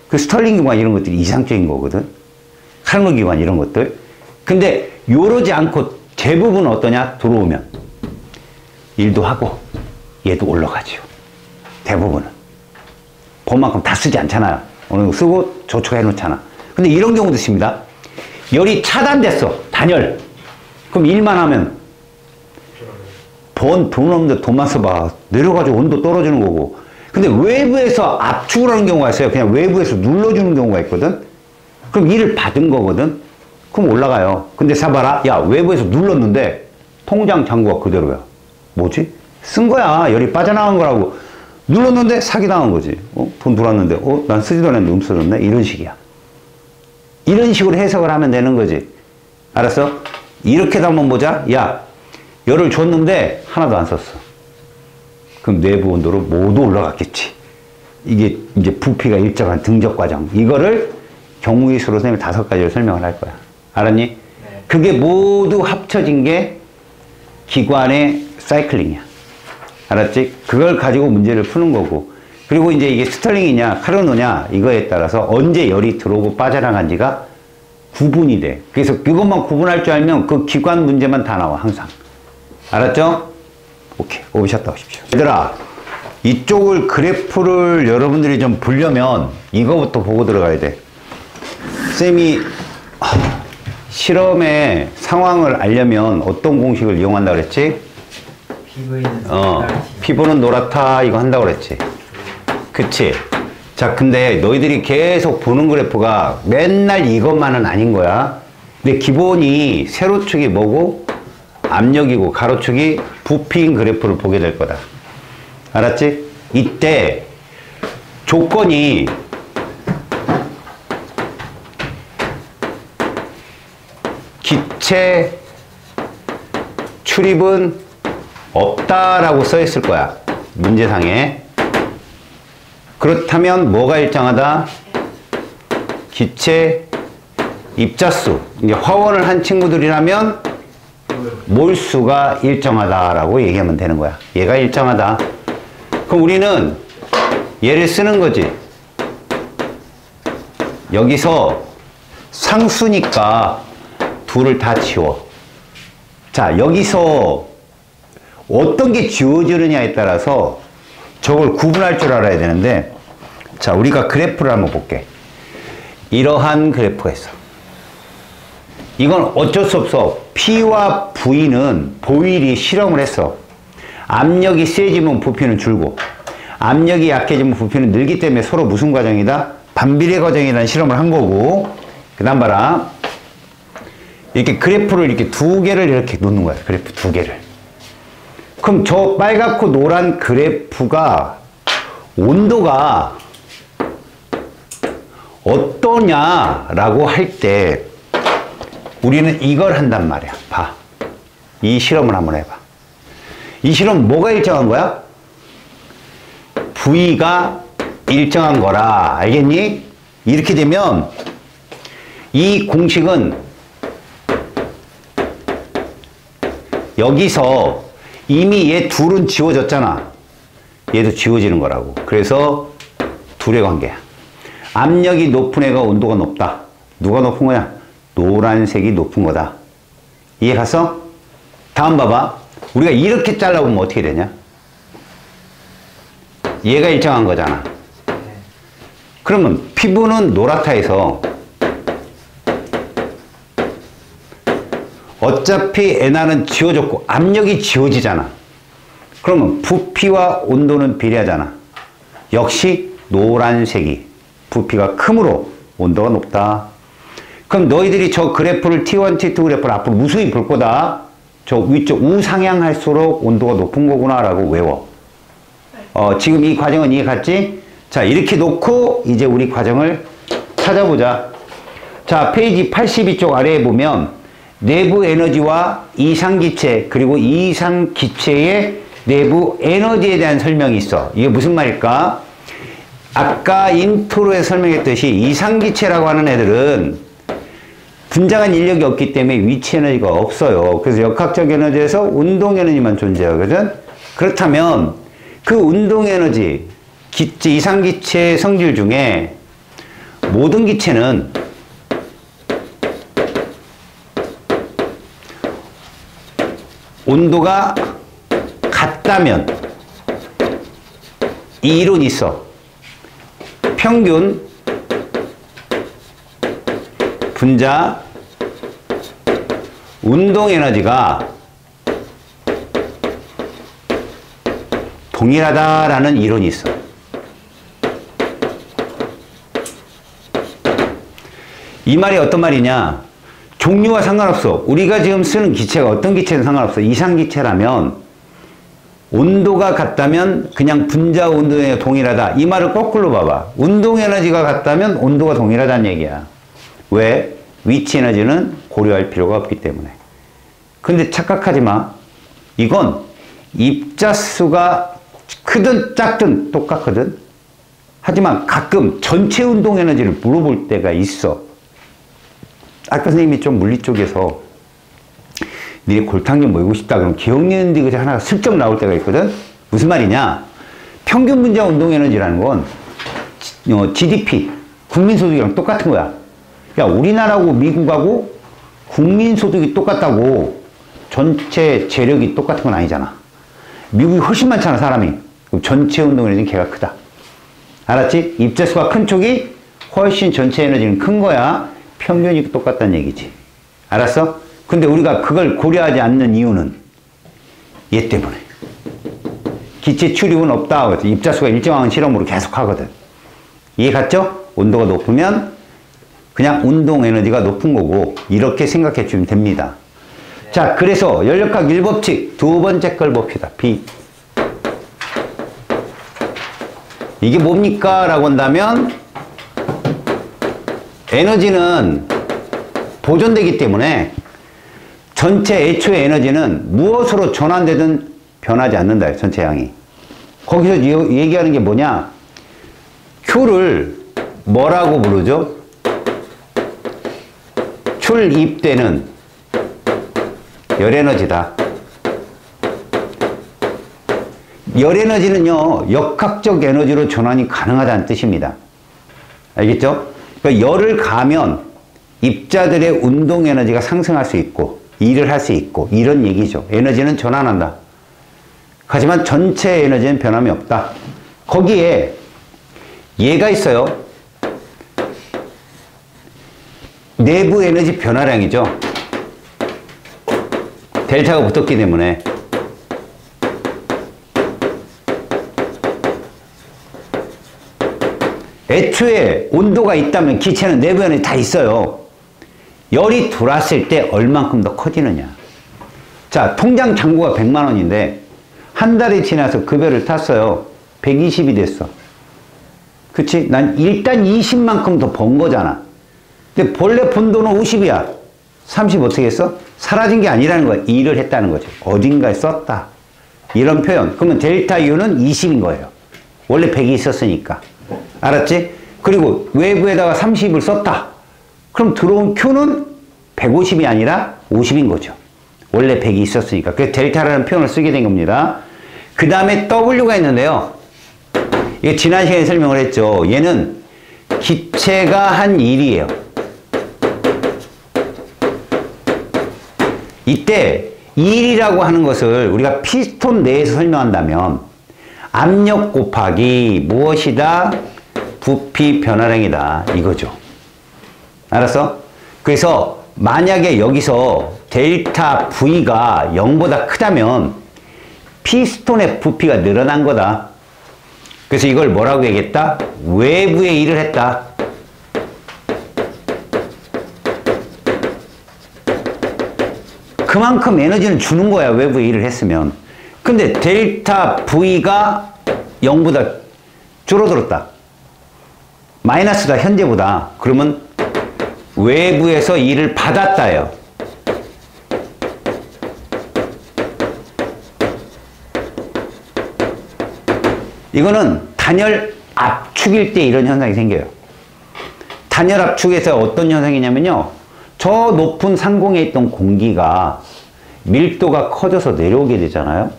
그 스털링 기관 이런 것들이 이상적인 거거든. 카르노 기관 이런 것들. 근데 요러지 않고 대부분 어떠냐? 들어오면 일도 하고 얘도 올라가죠. 대부분은. 그만큼 다 쓰지 않잖아요. 어느 정도 쓰고 저축해 놓잖아. 근데 이런 경우도 있습니다. 열이 차단됐어. 단열. 그럼 일만 하면 돈 없는데 돈만 써봐. 내려가지고 온도 떨어지는 거고. 근데 외부에서 압축을 하는 경우가 있어요. 그냥 외부에서 눌러주는 경우가 있거든. 그럼 일을 받은 거거든. 그럼 올라가요. 근데 사봐라. 야, 외부에서 눌렀는데 통장 잔고가 그대로야. 뭐지? 쓴 거야. 열이 빠져나간 거라고. 눌렀는데 사기당한 거지. 돈 들어왔는데 난 쓰지도 않았는데 없어졌네. 이런 식이야. 이런 식으로 해석을 하면 되는 거지. 알았어? 이렇게도 한번 보자. 야, 열을 줬는데 하나도 안 썼어. 그럼 내부 온도로 모두 올라갔겠지. 이게 이제 부피가 일정한 등적 과정. 이거를 경우의 수로 선생님이 5가지를 설명을 할 거야. 알았니? 네. 그게 모두 합쳐진 게 기관의 사이클링이야. 알았지? 그걸 가지고 문제를 푸는 거고. 그리고 이제 이게 스털링이냐 카르노냐 이거에 따라서 언제 열이 들어오고 빠져나간지가 구분이 돼. 그래서 그것만 구분할 줄 알면 그 기관 문제만 다 나와, 항상. 알았죠? 오케이. 오셨다 오십시오. 얘들아, 이쪽을 그래프를 여러분들이 좀 보려면 이거부터 보고 들어가야 돼. 쌤이 실험의 상황을 알려면 어떤 공식을 이용한다 그랬지? 피부는 노랗다 이거 한다고 그랬지. 그치? 자, 근데 너희들이 계속 보는 그래프가 맨날 이것만은 아닌 거야. 근데 기본이 세로축이 뭐고 압력이고 가로축이 부피인 그래프를 보게 될 거다. 알았지? 이때 조건이 기체 출입은 없다라고 써 있을 거야. 문제상에. 그렇다면 뭐가 일정하다? 기체 입자수. 이제 화원을 한 친구들이라면 몰수가 일정하다라고 얘기하면 되는 거야. 얘가 일정하다. 그럼 우리는 얘를 쓰는 거지. 여기서 상수니까 둘을 다 지워. 자, 여기서 어떤 게 지워지느냐에 따라서 저걸 구분할 줄 알아야 되는데, 자, 우리가 그래프를 한번 볼게. 이러한 그래프가 있어. 이건 어쩔 수 없어. P와 V는 보일이 실험을 했어. 압력이 세지면 부피는 줄고, 압력이 약해지면 부피는 늘기 때문에 서로 무슨 과정이다? 반비례 과정이라는 실험을 한 거고, 그 다음 봐라. 이렇게 그래프를 이렇게 두 개를 이렇게 놓는 거야. 그래프 두 개를. 그럼 저 빨갛고 노란 그래프가 온도가 어떠냐라고 할 때 우리는 이걸 한단 말이야. 봐. 이 실험을 한번 해봐. 이 실험 뭐가 일정한 거야? V가 일정한 거라. 알겠니? 이렇게 되면 이 공식은 여기서 이미 얘 둘은 지워졌잖아. 얘도 지워지는 거라고. 그래서 둘의 관계야. 압력이 높은 애가 온도가 높다. 누가 높은 거야? 노란색이 높은 거다. 이해 갔어? 다음 봐봐. 우리가 이렇게 잘라보면 어떻게 되냐? 얘가 일정한 거잖아. 그러면 피부는 노랗다 해서 어차피 에나는 지워졌고 압력이 지워지잖아. 그러면 부피와 온도는 비례하잖아. 역시 노란색이 부피가 크므로 온도가 높다. 그럼 너희들이 저 그래프를 T1, T2 그래프를 앞으로 무수히 볼 거다. 저 위쪽 우상향할수록 온도가 높은 거구나 라고 외워. 지금 이 과정은 이해 갔지? 자, 이렇게 놓고 이제 우리 과정을 찾아보자. 자, 페이지 82쪽 아래에 보면 내부 에너지와 이상기체 그리고 이상기체의 내부 에너지에 대한 설명이 있어. 이게 무슨 말일까? 아까 인트로에 설명했듯이 이상기체라고 하는 애들은 분자간 인력이 없기 때문에 위치 에너지가 없어요. 그래서 역학적 에너지에서 운동 에너지만 존재하거든. 그렇다면 그 운동 에너지, 이상기체 성질 중에 모든 기체는 온도가 같다면 이 이론이 있어. 평균 분자 운동 에너지가 동일하다라는 이론이 있어. 이 말이 어떤 말이냐? 종류와 상관없어. 우리가 지금 쓰는 기체가 어떤 기체는 상관없어. 이상기체라면 온도가 같다면 그냥 분자 운동에 동일하다. 이 말을 거꾸로 봐봐. 운동 에너지가 같다면 온도가 동일하다는 얘기야. 왜? 위치 에너지는 고려할 필요가 없기 때문에. 근데 착각하지 마. 이건 입자수가 크든 작든 똑같거든. 하지만 가끔 전체 운동 에너지를 물어볼 때가 있어. 아까 선생님이 좀 물리 쪽에서 니네 골탕 좀 모이고 싶다 그러면 기억니은 디귿이 하나가 슬쩍 나올 때가 있거든. 무슨 말이냐? 평균 분자 운동 에너지라는 건 GDP, 국민소득이랑 똑같은 거야. 야, 우리나라하고 미국하고 국민소득이 똑같다고 전체 재력이 똑같은 건 아니잖아. 미국이 훨씬 많잖아, 사람이. 그럼 전체 운동 에너지는 걔가 크다. 알았지? 입자수가 큰 쪽이 훨씬 전체 에너지는 큰 거야. 평균이 똑같다는 얘기지. 알았어? 근데 우리가 그걸 고려하지 않는 이유는 얘 때문에. 기체 출입은 없다. 입자수가 일정한 실험으로 계속 하거든. 이해 갔죠? 온도가 높으면 그냥 운동 에너지가 높은 거고 이렇게 생각해 주면 됩니다. 자, 그래서 연력학 1법칙 두 번째 걸 봅시다. B. 이게 뭡니까? 라고 한다면 에너지는 보존되기 때문에 전체 애초의 에너지는 무엇으로 전환되든 변하지 않는다. 전체 양이. 거기서 얘기하는 게 뭐냐? Q를 뭐라고 부르죠? 출입되는 열에너지다. 열 에너지는요, 역학적 에너지로 전환이 가능하다는 뜻입니다. 알겠죠? 그러니까 열을 가하면 입자들의 운동 에너지가 상승할 수 있고, 일을 할 수 있고, 이런 얘기죠. 에너지는 전환한다. 하지만 전체 에너지는 변함이 없다. 거기에 얘가 있어요. 내부 에너지 변화량이죠. 델타가 붙었기 때문에. 애초에 온도가 있다면 기체는 내부 에너지 다 있어요. 열이 들어왔을 때 얼만큼 더 커지느냐. 자, 통장 잔고가 100만 원인데 한 달이 지나서 급여를 탔어요. 120이 됐어. 그치? 난 일단 20만큼 더 번 거잖아. 근데 본래 본 돈은 50이야. 30 어떻게 했어? 사라진 게 아니라는 거야. 일을 했다는 거지. 어딘가에 썼다. 이런 표현. 그러면 델타 U는 20인 거예요. 원래 100이 있었으니까. 알았지? 그리고 외부에다가 30을 썼다. 그럼 들어온 Q는 150이 아니라 50인 거죠. 원래 100이 있었으니까. 그래서 델타라는 표현을 쓰게 된 겁니다. 그 다음에 W가 있는데요. 이게 지난 시간에 설명을 했죠. 얘는 기체가 한 일이에요. 이때 일이라고 하는 것을 우리가 피스톤 내에서 설명한다면 압력 곱하기 무엇이다? 부피 변화량이다. 이거죠. 알았어? 그래서 만약에 여기서 델타 V가 0보다 크다면 피스톤의 부피가 늘어난 거다. 그래서 이걸 뭐라고 얘기했다? 외부의 일을 했다. 그만큼 에너지는 주는 거야. 외부의 일을 했으면. 근데 델타 V가 0보다 줄어들었다. 마이너스다. 현재보다. 그러면 외부에서 일을 받았다요. 이거는 단열 압축일 때 이런 현상이 생겨요. 단열 압축에서 어떤 현상이냐면요. 저 높은 상공에 있던 공기가 밀도가 커져서 내려오게 되잖아요.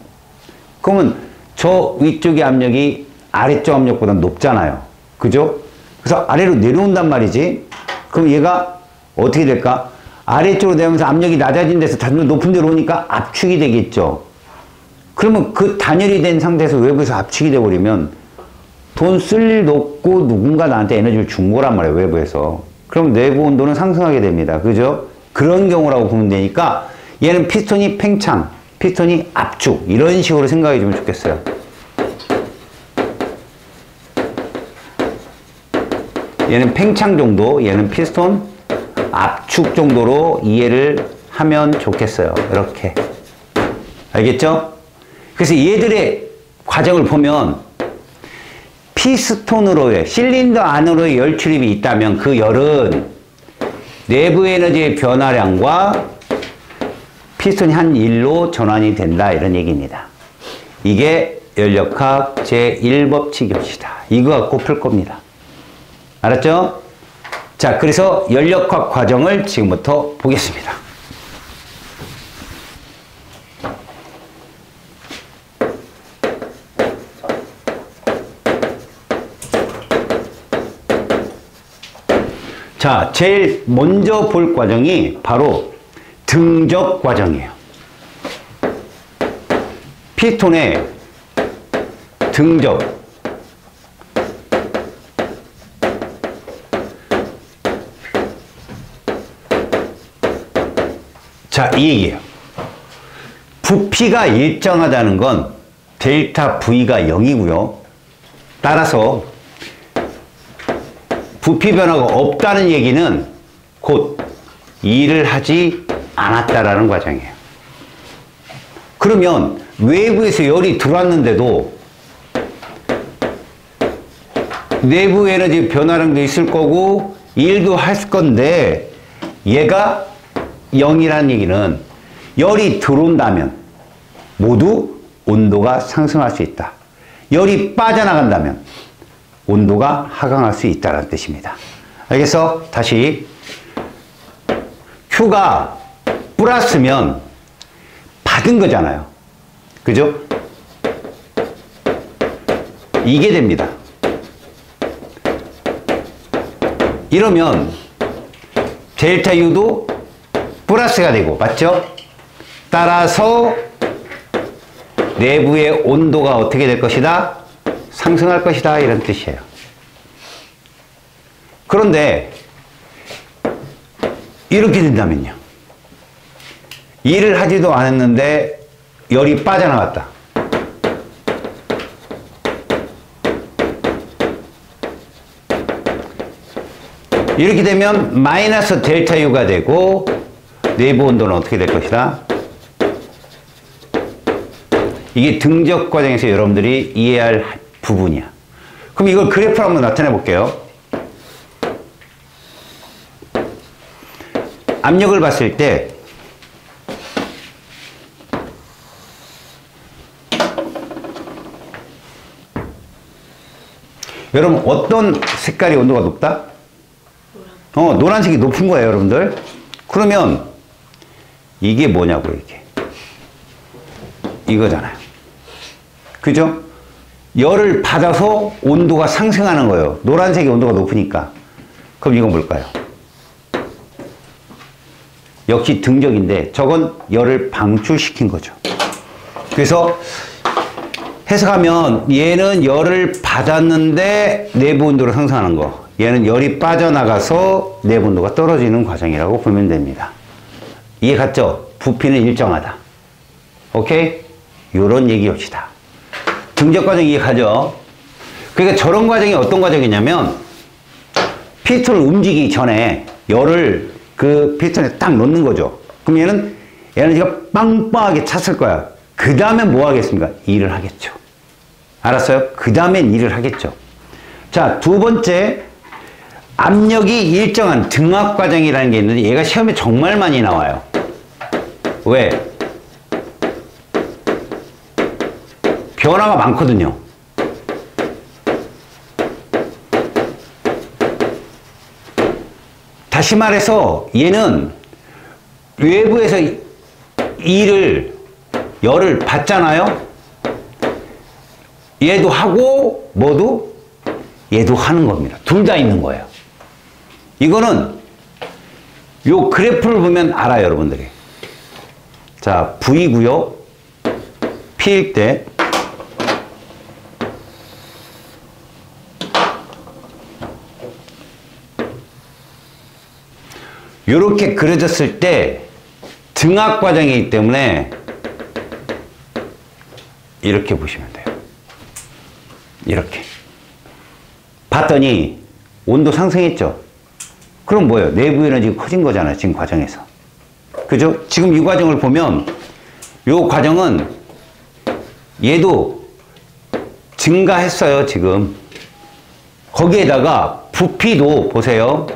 그러면 저 위쪽의 압력이 아래쪽 압력보다 높잖아요. 그죠? 그래서 아래로 내려온단 말이지. 그럼 얘가 어떻게 될까? 아래쪽으로 내려오면서 압력이 낮아진 데서 다시 높은 데로 오니까 압축이 되겠죠. 그러면 그 단열이 된 상태에서 외부에서 압축이 돼버리면 돈 쓸 일도 없고 누군가 나한테 에너지를 준 거란 말이에요. 외부에서. 그럼 내부 온도는 상승하게 됩니다. 그죠? 그런 경우라고 보면 되니까 얘는 피스톤이 팽창, 피스톤이 압축 이런 식으로 생각해 주면 좋겠어요. 얘는 팽창 정도, 얘는 피스톤 압축 정도로 이해를 하면 좋겠어요. 이렇게. 알겠죠? 그래서 얘들의 과정을 보면 피스톤으로의 실린더 안으로의 열 출입이 있다면 그 열은 내부 에너지의 변화량과 피스톤이 한 일로 전환이 된다 이런 얘기입니다. 이게 열역학 제1법칙입니다. 이거 갖고 풀 겁니다. 알았죠? 자, 그래서 열역학 과정을 지금부터 보겠습니다. 자, 제일 먼저 볼 과정이 바로 등적 과정이에요. 피스톤의 등적. 자, 이 얘기예요. 부피가 일정하다는 건 델타 V가 0이고요. 따라서 부피 변화가 없다는 얘기는 곧 일을 하지 않았다라는 과정이에요. 그러면 외부에서 열이 들어왔는데도 내부 에너지 변화량도 있을 거고 일도 할 건데 얘가 0이라는 얘기는 열이 들어온다면 모두 온도가 상승할 수 있다. 열이 빠져나간다면 온도가 하강할 수 있다는 뜻입니다. 알겠어? 다시 Q가 플러스면 받은 거잖아요. 그죠? 이게 됩니다. 이러면 델타 U도 플러스가 되고, 맞죠? 따라서 내부의 온도가 어떻게 될 것이다? 상승할 것이다, 이런 뜻이에요. 그런데 이렇게 된다면요, 일을 하지도 않았는데 열이 빠져나갔다. 이렇게 되면 마이너스 델타 U가 되고 내부 온도는 어떻게 될 것이다? 이게 등적 과정에서 여러분들이 이해해야 할 부분이야. 그럼 이걸 그래프로 한번 나타내 볼게요. 압력을 봤을 때 여러분 어떤 색깔이 온도가 높다? 노란색이 높은 거예요, 여러분들. 그러면 이게 뭐냐고요, 이게. 이거잖아요. 그죠? 열을 받아서 온도가 상승하는 거예요. 노란색이 온도가 높으니까. 그럼 이건 뭘까요? 역시 등적인데 저건 열을 방출시킨 거죠. 그래서 해석하면 얘는 열을 받았는데 내부 온도를 상승하는 거, 얘는 열이 빠져나가서 내부 온도가 떨어지는 과정이라고 보면 됩니다. 이해 갔죠? 부피는 일정하다. 오케이? 요런 얘기합시다. 등적 과정 이해가죠? 그러니까 저런 과정이 어떤 과정이냐면 피스톤을 움직이기 전에 열을 그 피스톤에 딱 넣는 거죠. 그럼 얘는 에너지가 빵빵하게 찼을 거야. 그 다음에 뭐 하겠습니까? 일을 하겠죠. 알았어요? 그 다음엔 일을 하겠죠. 자, 두 번째, 압력이 일정한 등압 과정이라는 게 있는데 얘가 시험에 정말 많이 나와요. 왜? 변화가 많거든요. 다시 말해서 얘는 외부에서 열을 받잖아요. 얘도 하고 뭐도 얘도 하는 겁니다. 둘 다 있는 거예요. 이거는 요 그래프를 보면 알아요, 여러분들이. 자, V고요. P일 때 요렇게 그려졌을 때 등압 과정이기 때문에 이렇게 보시면 돼요. 이렇게. 봤더니 온도 상승했죠? 그럼 뭐예요? 내부 에너지가 커진 거잖아요, 지금 과정에서. 그죠? 지금 이 과정을 보면 요 과정은 얘도 증가했어요, 지금. 거기에다가 부피도 보세요.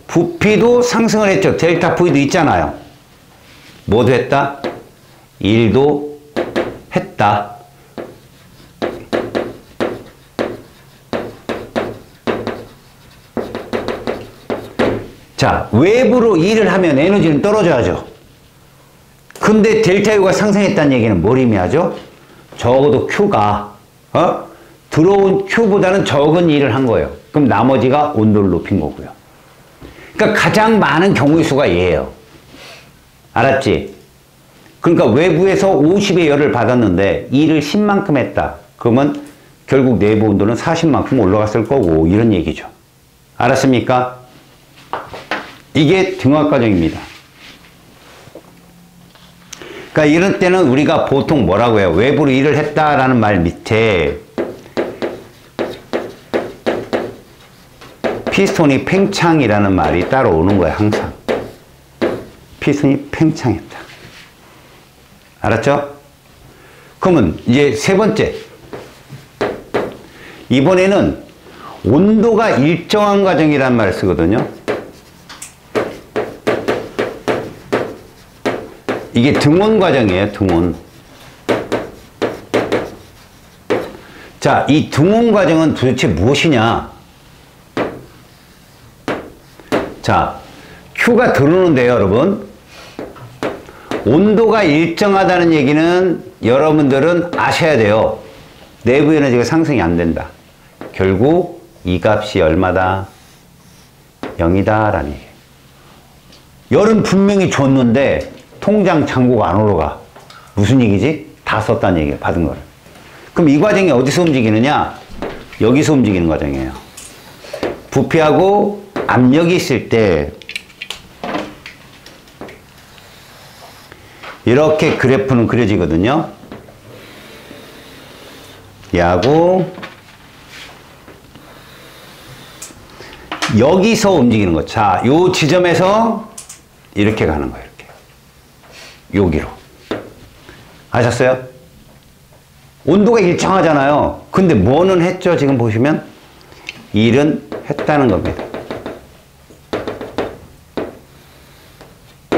부피도 상승을 했죠. 델타 V도 있잖아요. 뭐도 했다? 일도 했다. 자, 외부로 일을 하면 에너지는 떨어져야죠. 근데 델타 U가 상승했다는 얘기는 뭘 의미하죠? 적어도 Q가 들어온 Q보다는 적은 일을 한 거예요. 그럼 나머지가 온도를 높인 거고요. 그러니까 가장 많은 경우의 수가 얘예요. 알았지? 그러니까 외부에서 50의 열을 받았는데 일을 10만큼 했다. 그러면 결국 내부 온도는 40만큼 올라갔을 거고, 이런 얘기죠. 알았습니까? 이게 등압 과정입니다. 그러니까 이런 때는 우리가 보통 뭐라고 해요? 외부로 일을 했다라는 말 밑에 피스톤이 팽창이라는 말이 따로 오는 거예요, 항상. 피스톤이 팽창했다. 알았죠? 그러면 이제 세 번째. 이번에는 온도가 일정한 과정이라는 말을 쓰거든요. 이게 등온 과정이에요, 등온. 자, 이 등온 과정은 도대체 무엇이냐? 자, Q가 들어오는데요, 여러분. 온도가 일정하다는 얘기는 여러분들은 아셔야 돼요. 내부 에너지가 상승이 안 된다. 결국 이 값이 얼마다? 0이다 라는 얘기예요. 열은 분명히 줬는데 통장 잔고가 안 올라가. 무슨 얘기지? 다 썼다는 얘기예요. 받은 거를. 그럼 이 과정이 어디서 움직이느냐? 여기서 움직이는 과정이에요. 부피하고 압력이 있을 때 이렇게 그래프는 그려지거든요. 얘하고 여기서 움직이는 거. 자, 요 지점에서 이렇게 가는 거예요. 이렇게. 여기로. 아셨어요? 온도가 일정하잖아요. 근데 뭐는 했죠? 지금 보시면 일은 했다는 겁니다.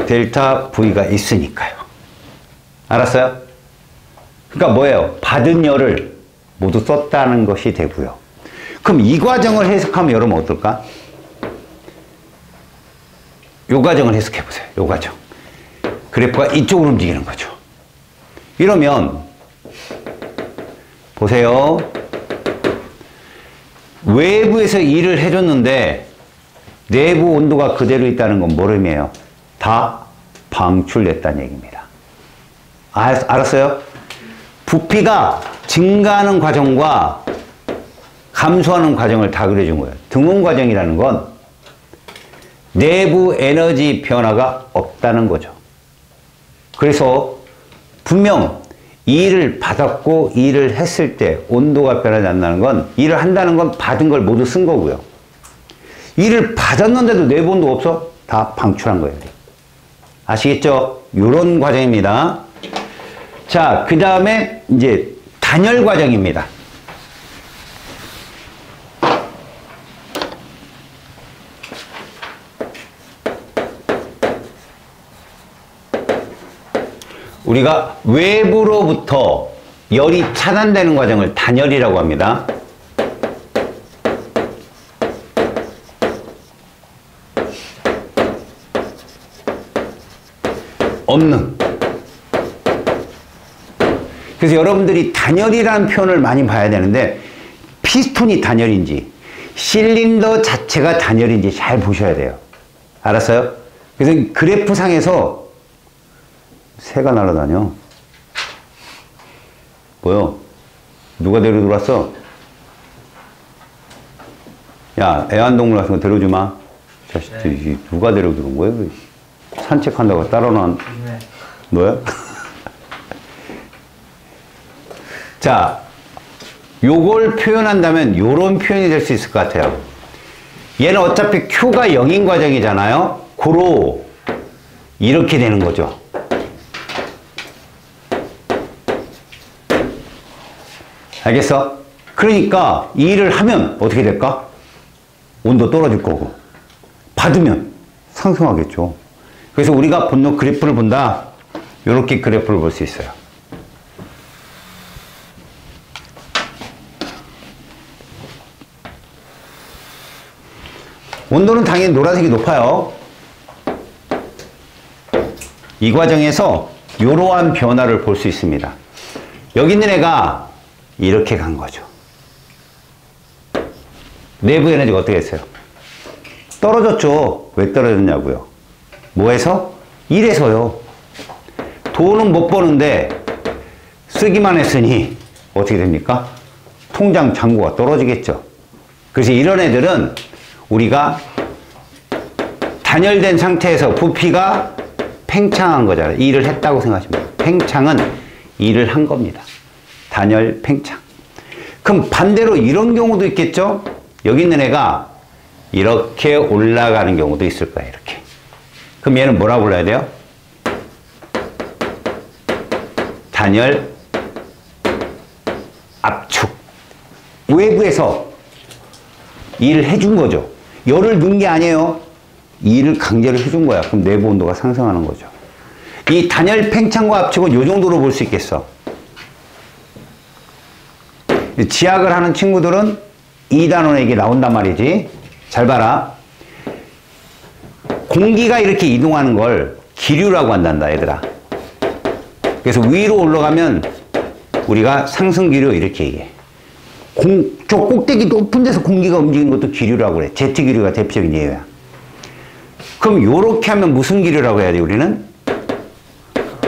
델타 V가 있으니까요. 알았어요? 그러니까 뭐예요? 받은 열을 모두 썼다는 것이 되고요. 그럼 이 과정을 해석하면 여러분 어떨까? 요 과정을 해석해 보세요. 요 과정. 그래프가 이쪽으로 움직이는 거죠. 이러면 보세요. 외부에서 일을 해줬는데 내부 온도가 그대로 있다는 건 뭘 의미해요? 다 방출됐다는 얘기입니다. 알았어요? 부피가 증가하는 과정과 감소하는 과정을 다 그려준 거예요. 등온 과정이라는 건 내부 에너지 변화가 없다는 거죠. 그래서 분명 일을 받았고 일을 했을 때 온도가 변하지 않는다는 건 일을 한다는 건 받은 걸 모두 쓴 거고요. 일을 받았는데도 내부 온도 없어? 다 방출한 거예요. 아시겠죠? 이런 과정입니다. 자, 그 다음에 이제 단열 과정입니다. 우리가 외부로부터 열이 차단되는 과정을 단열이라고 합니다. 없는. 그래서 여러분들이 단열이라는 표현을 많이 봐야 되는데 피스톤이 단열인지 실린더 자체가 단열인지 잘 보셔야 돼요. 알았어요? 그래서 그래프상에서 새가 날아다녀. 뭐요? 누가 데리고 들어왔어? 야, 애완동물 같은 거 데려오지 마. 자식들, 누가 데리고 들어온 거야? 산책한다고 따라놓은 너야? 자, 요걸 표현한다면 요런 표현이 될 수 있을 것 같아요. 얘는 어차피 Q가 0인 과정이잖아요. 고로 이렇게 되는 거죠. 알겠어? 그러니까 이 일을 하면 어떻게 될까? 온도 떨어질 거고 받으면 상승하겠죠. 그래서 우리가 분노 그래프를 본다. 이렇게 그래프를 볼 수 있어요. 온도는 당연히 노란색이 높아요. 이 과정에서 이러한 변화를 볼 수 있습니다. 여기 있는 애가 이렇게 간 거죠. 내부 에너지가 어떻게 했어요? 떨어졌죠. 왜 떨어졌냐고요? 뭐해서? 일해서요. 돈은 못 버는데 쓰기만 했으니 어떻게 됩니까? 통장 잔고가 떨어지겠죠. 그래서 이런 애들은 우리가 단열된 상태에서 부피가 팽창한 거잖아요. 일을 했다고 생각하시면 돼요. 팽창은 일을 한 겁니다. 단열, 팽창. 그럼 반대로 이런 경우도 있겠죠? 여기 있는 애가 이렇게 올라가는 경우도 있을 거예요. 이렇게. 그럼 얘는 뭐라고 불러야 돼요? 단열, 압축. 외부에서 일을 해준 거죠. 열을 넣은 게 아니에요. 일을 강제로 해준 거야. 그럼 내부 온도가 상승하는 거죠. 이 단열, 팽창과 압축은 이 정도로 볼 수 있겠어. 지학을 하는 친구들은 2단원에 나온단 말이지. 잘 봐라. 공기가 이렇게 이동하는 걸 기류라고 한단다, 얘들아. 그래서 위로 올라가면 우리가 상승기류 이렇게 얘기해. 저 꼭대기 높은 데서 공기가 움직이는 것도 기류라고 그래. 제트 기류가 대표적인 예외야. 그럼 요렇게 하면 무슨 기류라고 해야 돼, 우리는?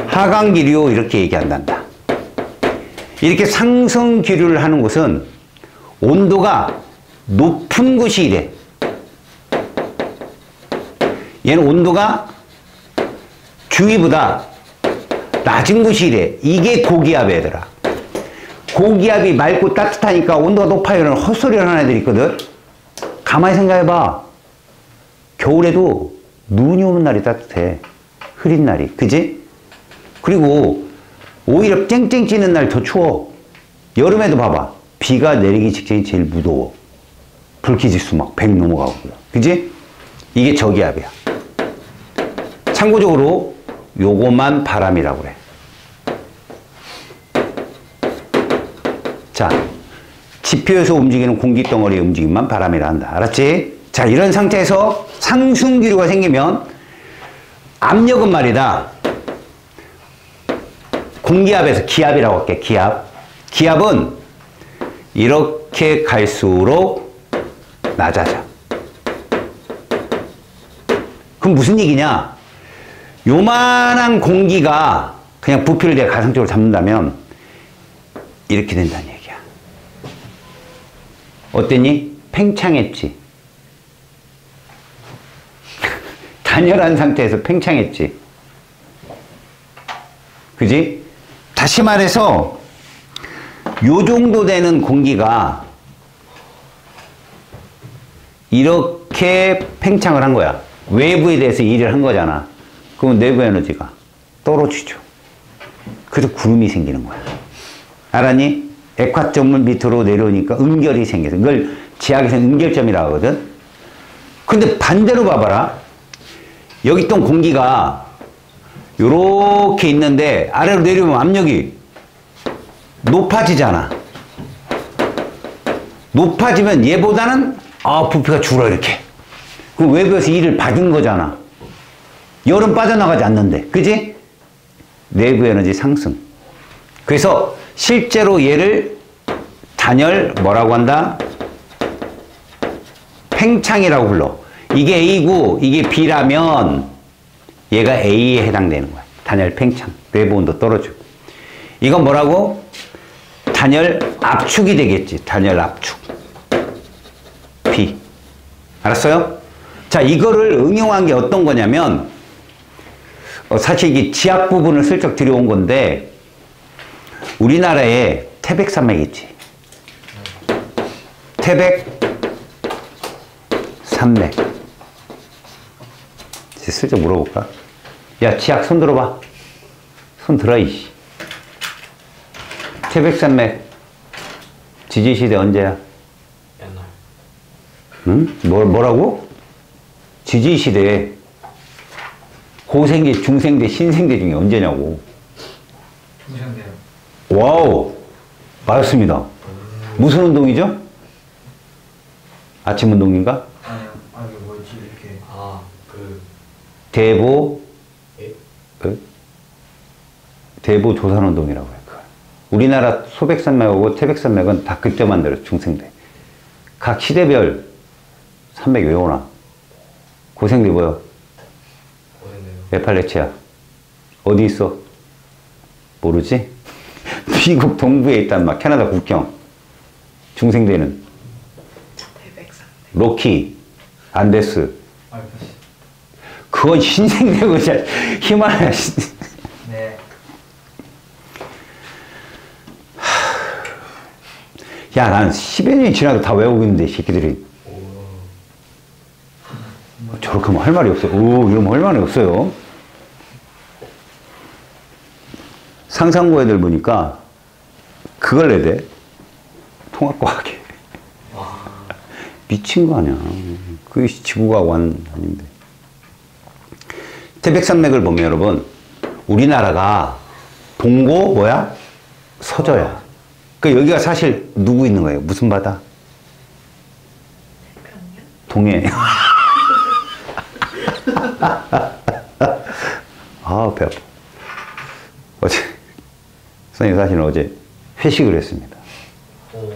하강 기류 이렇게 얘기한단다. 이렇게 상승 기류를 하는 곳은 온도가 높은 곳이 이래. 얘는 온도가 주위보다 낮은 곳이 이래. 이게 고기압이야, 얘들아. 고기압이 맑고 따뜻하니까 온도가 높아요. 이런 헛소리를 하는 애들이 있거든. 가만히 생각해봐. 겨울에도 눈이 오는 날이 따뜻해. 흐린 날이. 그지? 그리고 오히려 쨍쨍 찌는 날 더 추워. 여름에도 봐봐. 비가 내리기 직전이 제일 무더워. 불쾌지수 막 100 넘어가고. 그지? 이게 저기압이야. 참고적으로 요거만 바람이라고 그래. 자, 지표에서 움직이는 공기덩어리의 움직임만 바람이라 한다. 알았지? 자, 이런 상태에서 상승기류가 생기면 압력은 말이다. 공기압에서 기압이라고 할게. 기압. 기압은 이렇게 갈수록 낮아져. 그럼 무슨 얘기냐? 요만한 공기가 그냥 부피를 내가 가상적으로 잡는다면 이렇게 된다는 얘기야. 어땠니? 팽창했지. 단열한 상태에서 팽창했지. 그지? 다시 말해서 요 정도 되는 공기가 이렇게 팽창을 한 거야. 외부에 대해서 일을 한 거잖아. 그러면 내부 에너지가 떨어지죠. 그래서 구름이 생기는 거야. 알았니? 액화점을 밑으로 내려오니까 음결이 생겨서 이걸 지하학에서 음결점이라고 하거든. 근데 반대로 봐봐라. 여기 있던 공기가 요렇게 있는데 아래로 내려오면 압력이 높아지잖아. 높아지면 얘보다는 부피가 줄어 이렇게. 그럼 외부에서 일을 받은 거잖아. 열은 빠져나가지 않는데. 그지? 내부 에너지 상승. 그래서 실제로 얘를 단열 뭐라고 한다? 팽창이라고 불러. 이게 A고 이게 B라면 얘가 A에 해당되는 거야. 단열 팽창. 내부 온도 떨어지고. 이건 뭐라고? 단열 압축이 되겠지. 단열 압축. B. 알았어요? 자, 이거를 응용한 게 어떤 거냐면 사실 이게 지압 부분을 슬쩍 들여온 건데 우리나라에 태백산맥 있지. 태백산맥. 슬쩍 물어볼까? 야, 지압 손 들어봐. 손 들어, 이씨. 태백산맥 지지시대 언제야? 옛날. 응? 뭐라고? 지지시대 고생대, 중생대, 신생대 중에 언제냐고. 중생대요. 와우, 맞았습니다. 무슨 운동이죠? 아침 운동인가? 아니요. 아니 뭐지 이렇게. 대보 예? 대보 조산 운동이라고 해요. 우리나라 소백산맥하고 태백산맥은 다 그때 만들었어. 중생대. 각 시대별 산맥 외워놔. 고생대 뭐야? 고생대요. 에팔레치아. 어디 있어? 모르지? 미국 동부에 있단 말. 캐나다 국경. 중생대는 태백산맥. 로키, 안데스. 알프스. 그건 신생대고 히말라야. 네. 야, 난 10여 년이 지나도 다 외우고 있는데, 이 새끼들이. 저렇게 하면 할 말이 없어요. 이러면 할 말이 없어요. 상상고 애들 보니까 그걸 내야 돼. 통합과학에. 미친 거 아니야. 그게 지구과학원 아닌데. 태백산맥을 보면 여러분, 우리나라가 동고 뭐야? 서저야. 그 여기가 사실 누구 있는 거예요? 무슨 바다? 동해. 배 아파. 어제 선생님 사실은 어제 회식을 했습니다. 어디요?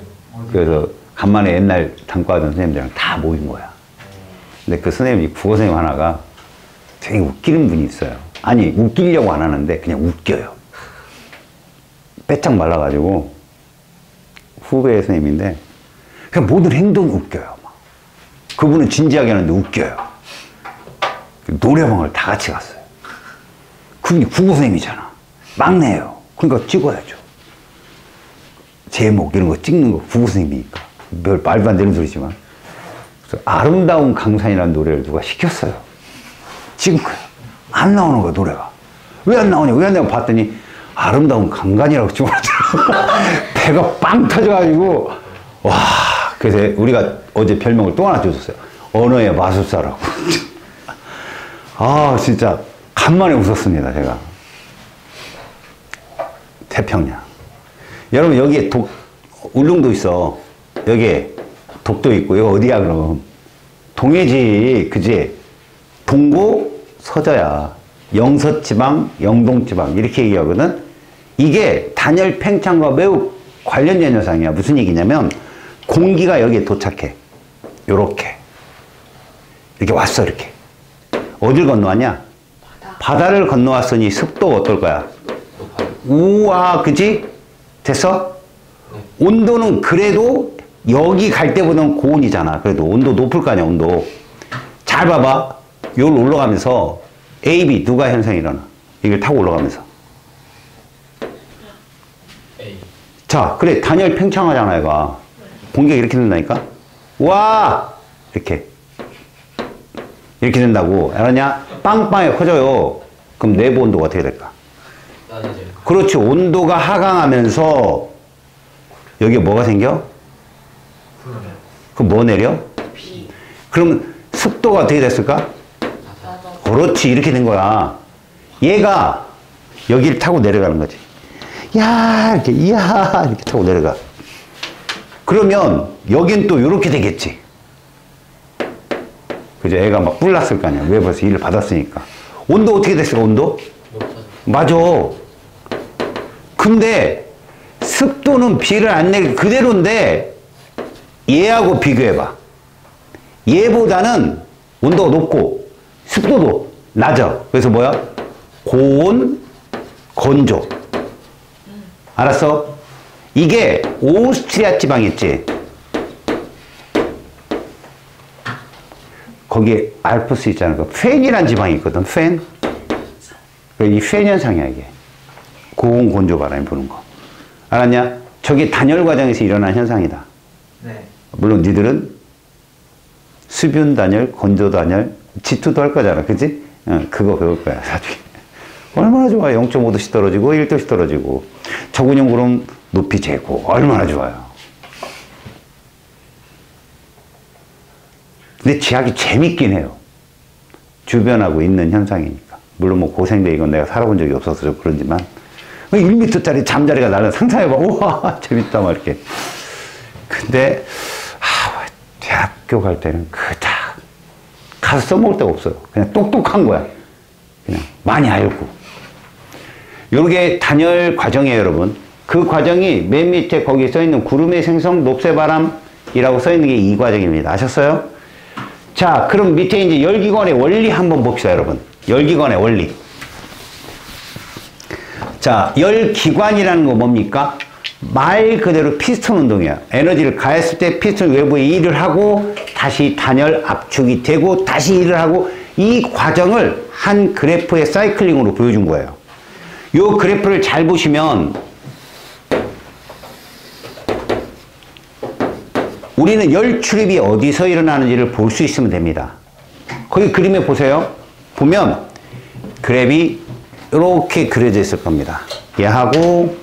그래서 간만에 옛날 단과하던 선생님들이랑 다 모인 거야. 근데 그 선생님이 국어 선생님 하나가 되게 웃기는 분이 있어요. 아니 웃기려고 안 하는데 그냥 웃겨요. 빼짝 말라가지고 후배 선생님인데 그냥 모든 행동이 웃겨요. 막. 그분은 진지하게 하는데 웃겨요. 노래방을 다 같이 갔어요. 그분이 국어 선생님이잖아. 막내예요. 그러니까 찍어야죠. 제목 이런 거 찍는 거 국어 선생님이니까. 별 말도 안 되는 소리지만. 그래서 아름다운 강산이라는 노래를 누가 시켰어요. 찍은 거야. 안 나오는 거야, 노래가. 왜 안 나오냐? 왜 안 나오냐? 봤더니 아름다운 강간이라고 찍어놨더라고. 배가 빵 터져가지고 와. 그래서 우리가 어제 별명을 또 하나 줘줬어요. 언어의 마술사라고. 아 진짜 간만에 웃었습니다, 제가. 태평양. 여러분 여기에 울릉도 있어. 여기에 독도 있고 여기 어디야 그럼? 동해지, 그지? 동고, 서저야. 영서지방, 영동지방 이렇게 얘기하거든. 이게 단열 팽창과 매우 관련된 현상이야. 무슨 얘기냐면 공기가 여기에 도착해. 요렇게. 이렇게 왔어, 이렇게. 어딜 건너왔냐? 바다를 건너왔으니 습도가 어떨 거야? 우와, 그지? 됐어? 온도는 그래도 여기 갈 때보다는 고온이잖아. 그래도 온도 높을 거 아니야, 온도. 잘 봐봐. 여기로 올라가면서 A, B 누가 현상이 일어나? 이걸 타고 올라가면서. A. 자, 그래. 단열 팽창하잖아, 얘가. 공기가 이렇게 된다니까? 와! 이렇게. 이렇게 된다고. 알았냐? 빵빵하게 커져요. 그럼 내부 온도가 어떻게 될까? 낮아져요. 그렇지. 온도가 하강하면서 여기에 뭐가 생겨? 그럼 뭐 내려? 비. 그럼 습도가 어떻게 됐을까? 낮아. 그렇지. 이렇게 된 거야. 얘가 여기를 타고 내려가는 거지. 야, 이렇게, 이야, 이렇게 타고 내려가. 그러면 여긴 또 이렇게 되겠지. 그죠? 애가 막 뿔났을 거 아니야. 왜 벌써 일을 받았으니까. 온도 어떻게 됐을까, 온도? 맞아. 근데 습도는 비를 안 내게 그대로인데 얘하고 비교해봐. 얘보다는 온도가 높고 습도도 낮아. 그래서 뭐야? 고온, 건조. 알았어? 이게 오스트리아 지방 있지? 거기에 알프스 있잖아. 그 펜이란 지방이 있거든. 펜. 이 펜 현상이야, 이게. 고온, 건조 바람이 부는 거. 알았냐? 저게 단열 과정에서 일어난 현상이다. 네. 물론 니들은 수분 단열, 건조 단열, G2도 할 거잖아. 그지? 그거 배울 거야, 나중에. 얼마나 좋아. 0.5도씩 떨어지고 1도씩 떨어지고. 저근형 그럼 높이 재고. 얼마나 좋아요. 근데 지하기 재밌긴 해요. 주변하고 있는 현상이니까. 물론 뭐 고생돼 이건 내가 살아본 적이 없어서 좀 그런지만 1m짜리 잠자리가 나는 상상해봐. 우와 재밌다 막 이렇게. 근데 대학교 갈 때는 그닥 가서 써먹을 데가 없어요. 그냥 똑똑한 거야. 그냥 많이 알고. 요게 단열 과정이에요, 여러분. 그 과정이 맨 밑에 거기 써있는 구름의 생성, 녹새바람이라고 써있는 게 이 과정입니다. 아셨어요? 자, 그럼 밑에 이제 열기관의 원리 한번 봅시다, 여러분. 열기관의 원리. 자, 열기관이라는 거 뭡니까? 말 그대로 피스톤 운동이야. 에너지를 가했을 때 피스톤 외부에 일을 하고 다시 단열 압축이 되고 다시 일을 하고 이 과정을 한 그래프의 사이클링으로 보여준 거예요. 요 그래프를 잘 보시면 우리는 열 출입이 어디서 일어나는지를 볼 수 있으면 됩니다. 거기 그림에 보세요. 보면 그래프이 이렇게 그려져 있을 겁니다. 얘하고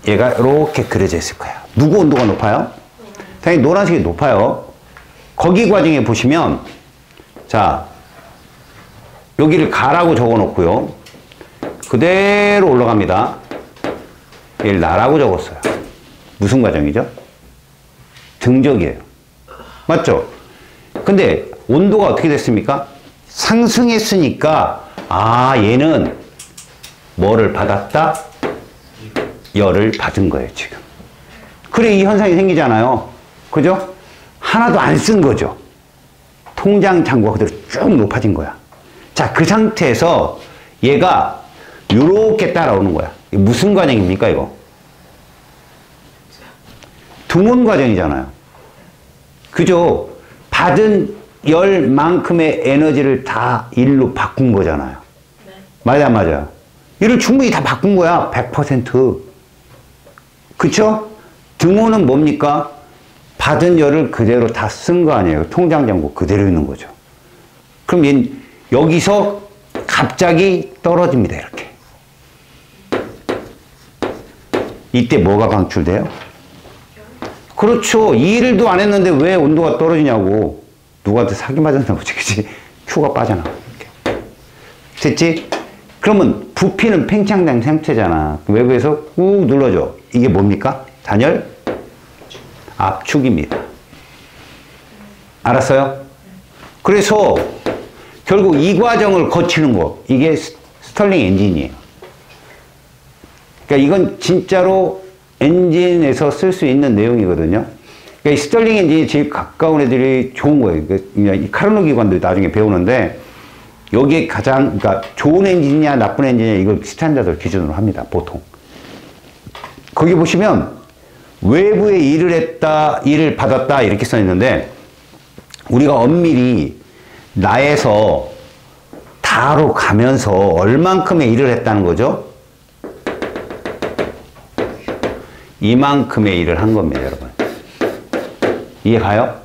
얘가 이렇게 그려져 있을 거예요. 누구 온도가 높아요? 당연히 노란색이 높아요. 거기 과정에 보시면 자 여기를 가라고 적어 놓고요. 그대로 올라갑니다. 얘를 나라고 적었어요. 무슨 과정이죠? 등적이에요. 맞죠? 근데 온도가 어떻게 됐습니까? 상승했으니까 얘는 뭐를 받았다? 열을 받은 거예요, 지금. 그래, 이 현상이 생기잖아요. 그죠? 하나도 안 쓴 거죠. 통장 잔고가 그대로 쭉 높아진 거야. 자, 그 상태에서 얘가 요렇게 따라오는 거야. 이게 무슨 과정입니까, 이거? 등원 과정이잖아요. 그죠? 받은 열만큼의 에너지를 다 일로 바꾼 거잖아요. 네. 맞아, 안 맞아요? 이를 충분히 다 바꾼 거야. 100%. 그쵸? 등호는 뭡니까? 받은 열을 그대로 다 쓴 거 아니에요. 통장 잔고 그대로 있는 거죠. 그럼 여기서 갑자기 떨어집니다. 이렇게. 이때 뭐가 방출돼요? 그렇죠. 이 일도 안 했는데 왜 온도가 떨어지냐고. 누구한테 사기 맞았나 보지. 그치? Q가 빠져나가. 이렇게. 됐지? 그러면 부피는 팽창된 상태잖아. 외부에서 꾹 눌러줘. 이게 뭡니까? 단열 압축입니다. 알았어요? 그래서 결국 이 과정을 거치는 거, 이게 스털링 엔진이에요. 그러니까 이건 진짜로 엔진에서 쓸 수 있는 내용이거든요. 그러니까 이 스털링 엔진이 제일 가까운 애들이 좋은 거예요. 이 카르노 기관도 나중에 배우는데 여기에 가장 그러니까 좋은 엔진이냐 나쁜 엔진이냐 이걸 스탠다드를 기준으로 합니다. 보통. 거기 보시면 외부에 일을 했다, 일을 받았다 이렇게 써 있는데 우리가 엄밀히 나에서 다로 가면서 얼만큼의 일을 했다는 거죠? 이만큼의 일을 한 겁니다, 여러분. 이해 가요?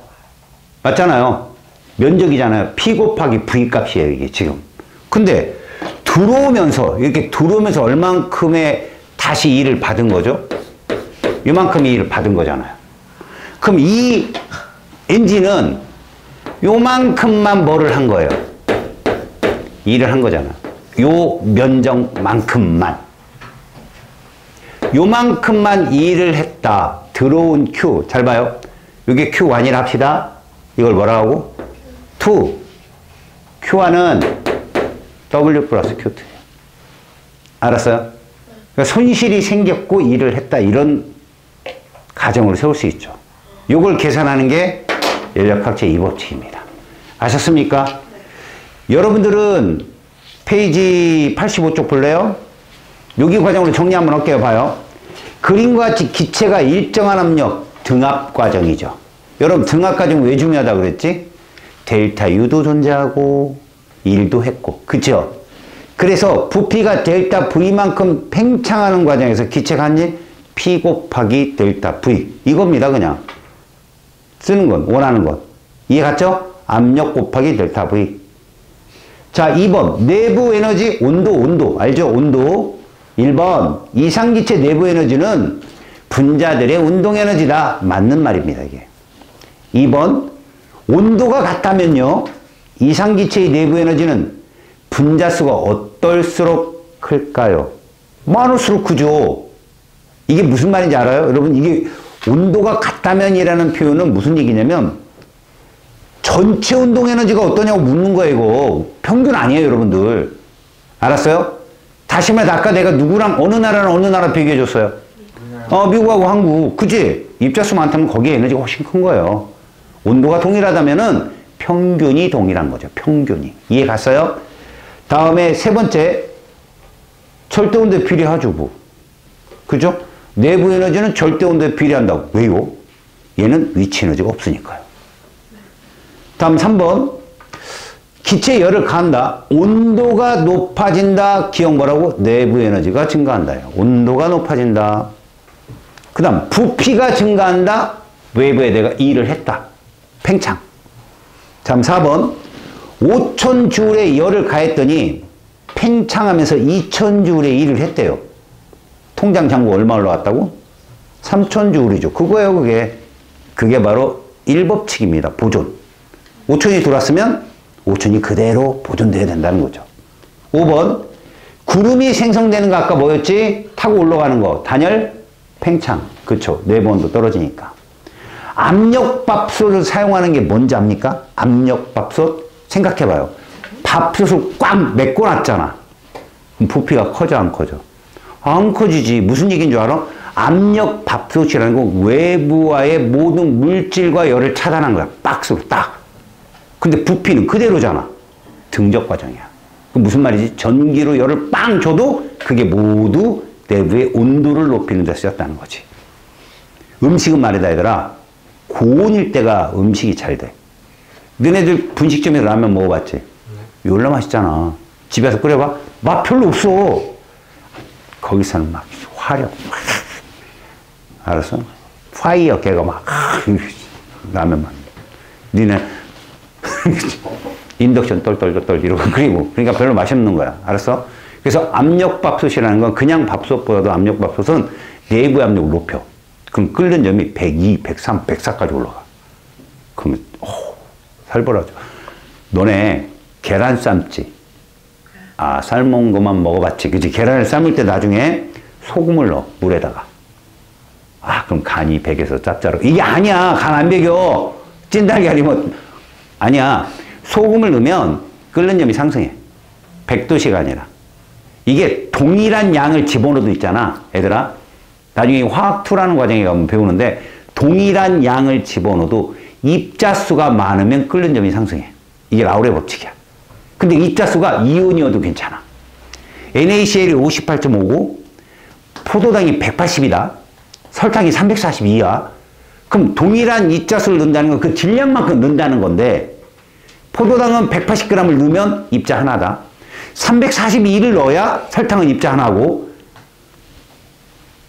맞잖아요. 면적이잖아요. P 곱하기 V 값이에요, 이게 지금. 근데 들어오면서 이렇게 들어오면서 얼만큼의 다시 일을 받은 거죠? 요만큼의 일을 받은 거잖아요. 그럼 이 엔진은 요만큼만 뭐를 한 거예요? 일을 한 거잖아. 요 면적만큼만. 요만큼만 일을 했다. 들어온 Q. 잘 봐요. 이게 Q1이라 합시다. 이걸 뭐라 하고? 2. Q1은 W 플러스 Q2. 알았어요? 그러니까 손실이 생겼고 일을 했다. 이런 가정으로 세울 수 있죠. 이걸 계산하는 게 연력학제 2법칙입니다. 아셨습니까? 네. 여러분들은 페이지 85쪽 볼래요? 여기 과정으로 정리 한번 할게요. 봐요. 그림과 같이 기체가 일정한 압력 등압 과정이죠. 여러분 등압 과정 왜 중요하다고 그랬지? 델타 U도 존재하고 일도 했고 그쵸? 그래서 부피가 델타 V만큼 팽창하는 과정에서 기체가 한 일 P 곱하기 델타 V 이겁니다. 그냥 쓰는 건 원하는 것 이해 갔죠? 압력 곱하기 델타 V. 자 2번 내부 에너지 온도 알죠? 온도 1번 이상기체 내부 에너지는 분자들의 운동 에너지다. 맞는 말입니다. 이게 2번 온도가 같다면요 이상기체의 내부 에너지는 분자 수가 어떨수록 클까요? 많을수록 크죠. 이게 무슨 말인지 알아요? 여러분 이게 온도가 같다면이라는 표현은 무슨 얘기냐면 전체 운동 에너지가 어떠냐고 묻는 거예요. 이거 평균 아니에요. 여러분들 알았어요? 다시 말해 아까 내가 누구랑 어느 나라랑 어느 나라 비교해 줬어요? 미국하고 한국. 그치? 입자수 많다면 거기에 에너지가 훨씬 큰 거예요. 온도가 동일하다면은 평균이 동일한 거죠. 평균이. 이해 갔어요? 다음에 세 번째 절대 온도에 비례하죠. 그죠? 내부 에너지는 절대 온도에 비례한다고. 왜요? 얘는 위치 에너지가 없으니까요. 다음 3번 기체의 열을 가한다. 온도가 높아진다. 기억 뭐라고? 내부 에너지가 증가한다요. 온도가 높아진다. 그 다음 부피가 증가한다. 외부에 내가 일을 했다. 팽창. 다음 4번 5,000J의 열을 가했더니 팽창하면서 2,000J의 일을 했대요. 통장 잔고 얼마 올라왔다고? 3,000J이죠. 그거예요. 그게 바로 1법칙입니다. 보존. 5,000이 들어왔으면 5,000이 그대로 보존돼야 된다는 거죠. 5번 구름이 생성되는 거 아까 뭐였지? 타고 올라가는 거. 단열, 팽창. 그렇죠. 내부 온도 떨어지니까. 압력밥솥을 사용하는 게 뭔지 압니까? 압력밥솥? 생각해봐요. 밥솥을 꽉 메꿔놨잖아. 부피가 커져 안 커져? 안 커지지. 무슨 얘기인 줄 알아? 압력 밥솥이라는 건 외부와의 모든 물질과 열을 차단한 거야. 박스로 딱. 근데 부피는 그대로잖아. 등적 과정이야. 그 무슨 말이지? 전기로 열을 빵 줘도 그게 모두 내부의 온도를 높이는 데 쓰였다는 거지. 음식은 말이다 얘들아. 고온일 때가 음식이 잘 돼. 너네들 분식점에서 라면 먹어봤지? 졸라 맛있잖아. 집에서 끓여봐. 맛 별로 없어. 거기서는 막 화력. 알았어? 파이어 걔가 막 라면만. 니네 인덕션 똘똘똘똘 이러고 그리고 그러니까 별로 맛이 없는 거야. 알았어? 그래서 압력밥솥이라는 건 그냥 밥솥보다도 압력밥솥은 내부의 압력을 높여. 그럼 끓는 점이 102, 103, 104까지 올라가. 그러면 살벌하죠. 너네 계란 삶지? 아, 삶은 것만 먹어봤지. 그치? 계란을 삶을 때 나중에 소금을 넣어. 물에다가. 아, 그럼 간이 배겨서 짭짤하고. 이게 아니야. 간 안 배겨. 찐달걀이 뭐. 아니야. 소금을 넣으면 끓는 점이 상승해. 100도씨가 아니라. 이게 동일한 양을 집어넣어도 있잖아. 얘들아. 나중에 화학2라는 과정에 가면 배우는데 동일한 양을 집어넣어도 입자수가 많으면 끓는 점이 상승해. 이게 라울의 법칙이야. 근데 입자수가 이온이어도 괜찮아. NaCl이 58.5고 포도당이 180이다. 설탕이 342야. 그럼 동일한 입자수를 넣는다는 건 그 질량만큼 넣는다는 건데 포도당은 180g을 넣으면 입자 하나다. 342를 넣어야 설탕은 입자 하나고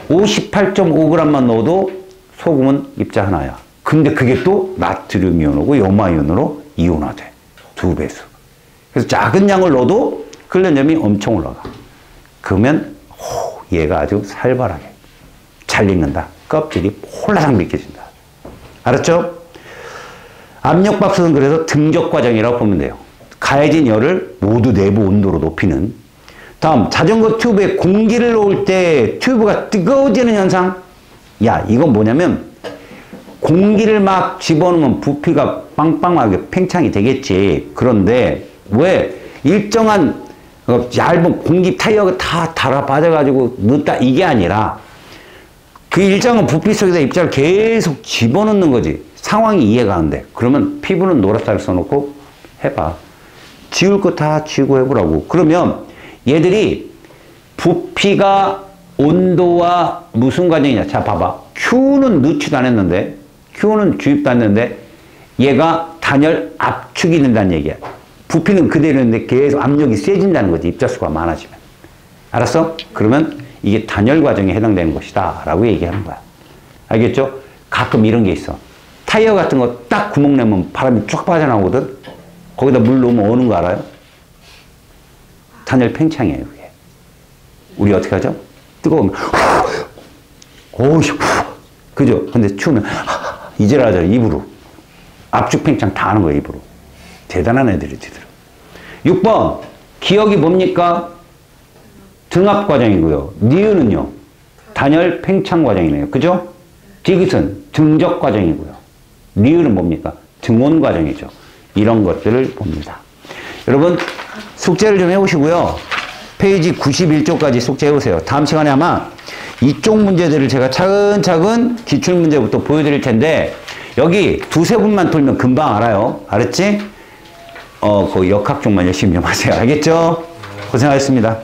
58.5g만 넣어도 소금은 입자 하나야. 근데 그게 또 나트륨 이온하고 염화 이온으로 이온화돼. 2배수. 그래서 작은 양을 넣어도 끓는 점이 엄청 올라가. 그러면 얘가 아주 살벌하게 잘 익는다. 껍질이 홀라당 벗겨진다. 알았죠? 압력밥솥은 그래서 등적 과정이라고 보면 돼요. 가해진 열을 모두 내부 온도로 높이는. 다음, 자전거 튜브에 공기를 넣을 때 튜브가 뜨거워지는 현상. 야, 이건 뭐냐면 공기를 막 집어넣으면 부피가 빵빵하게 팽창이 되겠지. 그런데 왜 일정한 얇은 공기 타이어가 다 달아 빠져가지고 넣었다 이게 아니라 그 일정한 부피 속에다 입자를 계속 집어넣는 거지. 상황이 이해가 안 돼. 그러면 피부는 노랗다를 써놓고 해봐. 지울 거 다 지우고 해보라고. 그러면 얘들이 부피가 온도와 무슨 관계이냐. 자, 봐봐. Q는 넣지도 않았는데, Q는 주입도 안 했는데, 얘가 단열 압축이 된다는 얘기야. 부피는 그대로인데 계속 압력이 세진다는 거지. 입자수가 많아지면. 알았어? 그러면 이게 단열 과정에 해당되는 것이다. 라고 얘기하는 거야. 알겠죠? 가끔 이런 게 있어. 타이어 같은 거 딱 구멍 내면 바람이 쫙 빠져나오거든? 거기다 물 넣으면 오는 거 알아요? 단열 팽창이에요, 그게. 우리 어떻게 하죠? 뜨거우면, 오우씨, 그죠? 근데 추우면, 이제라잖아, 입으로. 압축 팽창 다 하는 거예요, 입으로. 대단한 애들이지. 6번, 기억이 뭡니까? 등압 과정이고요. 니은은요? 단열 팽창 과정이네요. 그죠? 디귿은 등적 과정이고요. 리을은 뭡니까? 등온 과정이죠. 이런 것들을 봅니다. 여러분, 숙제를 좀 해오시고요. 페이지 91쪽까지 숙제 해오세요. 다음 시간에 아마 이쪽 문제들을 제가 차근차근 기출문제부터 보여드릴 텐데, 여기 두세 분만 풀면 금방 알아요. 알았지? 그 역학 쪽만 열심히 좀 하세요. 알겠죠? 고생하셨습니다.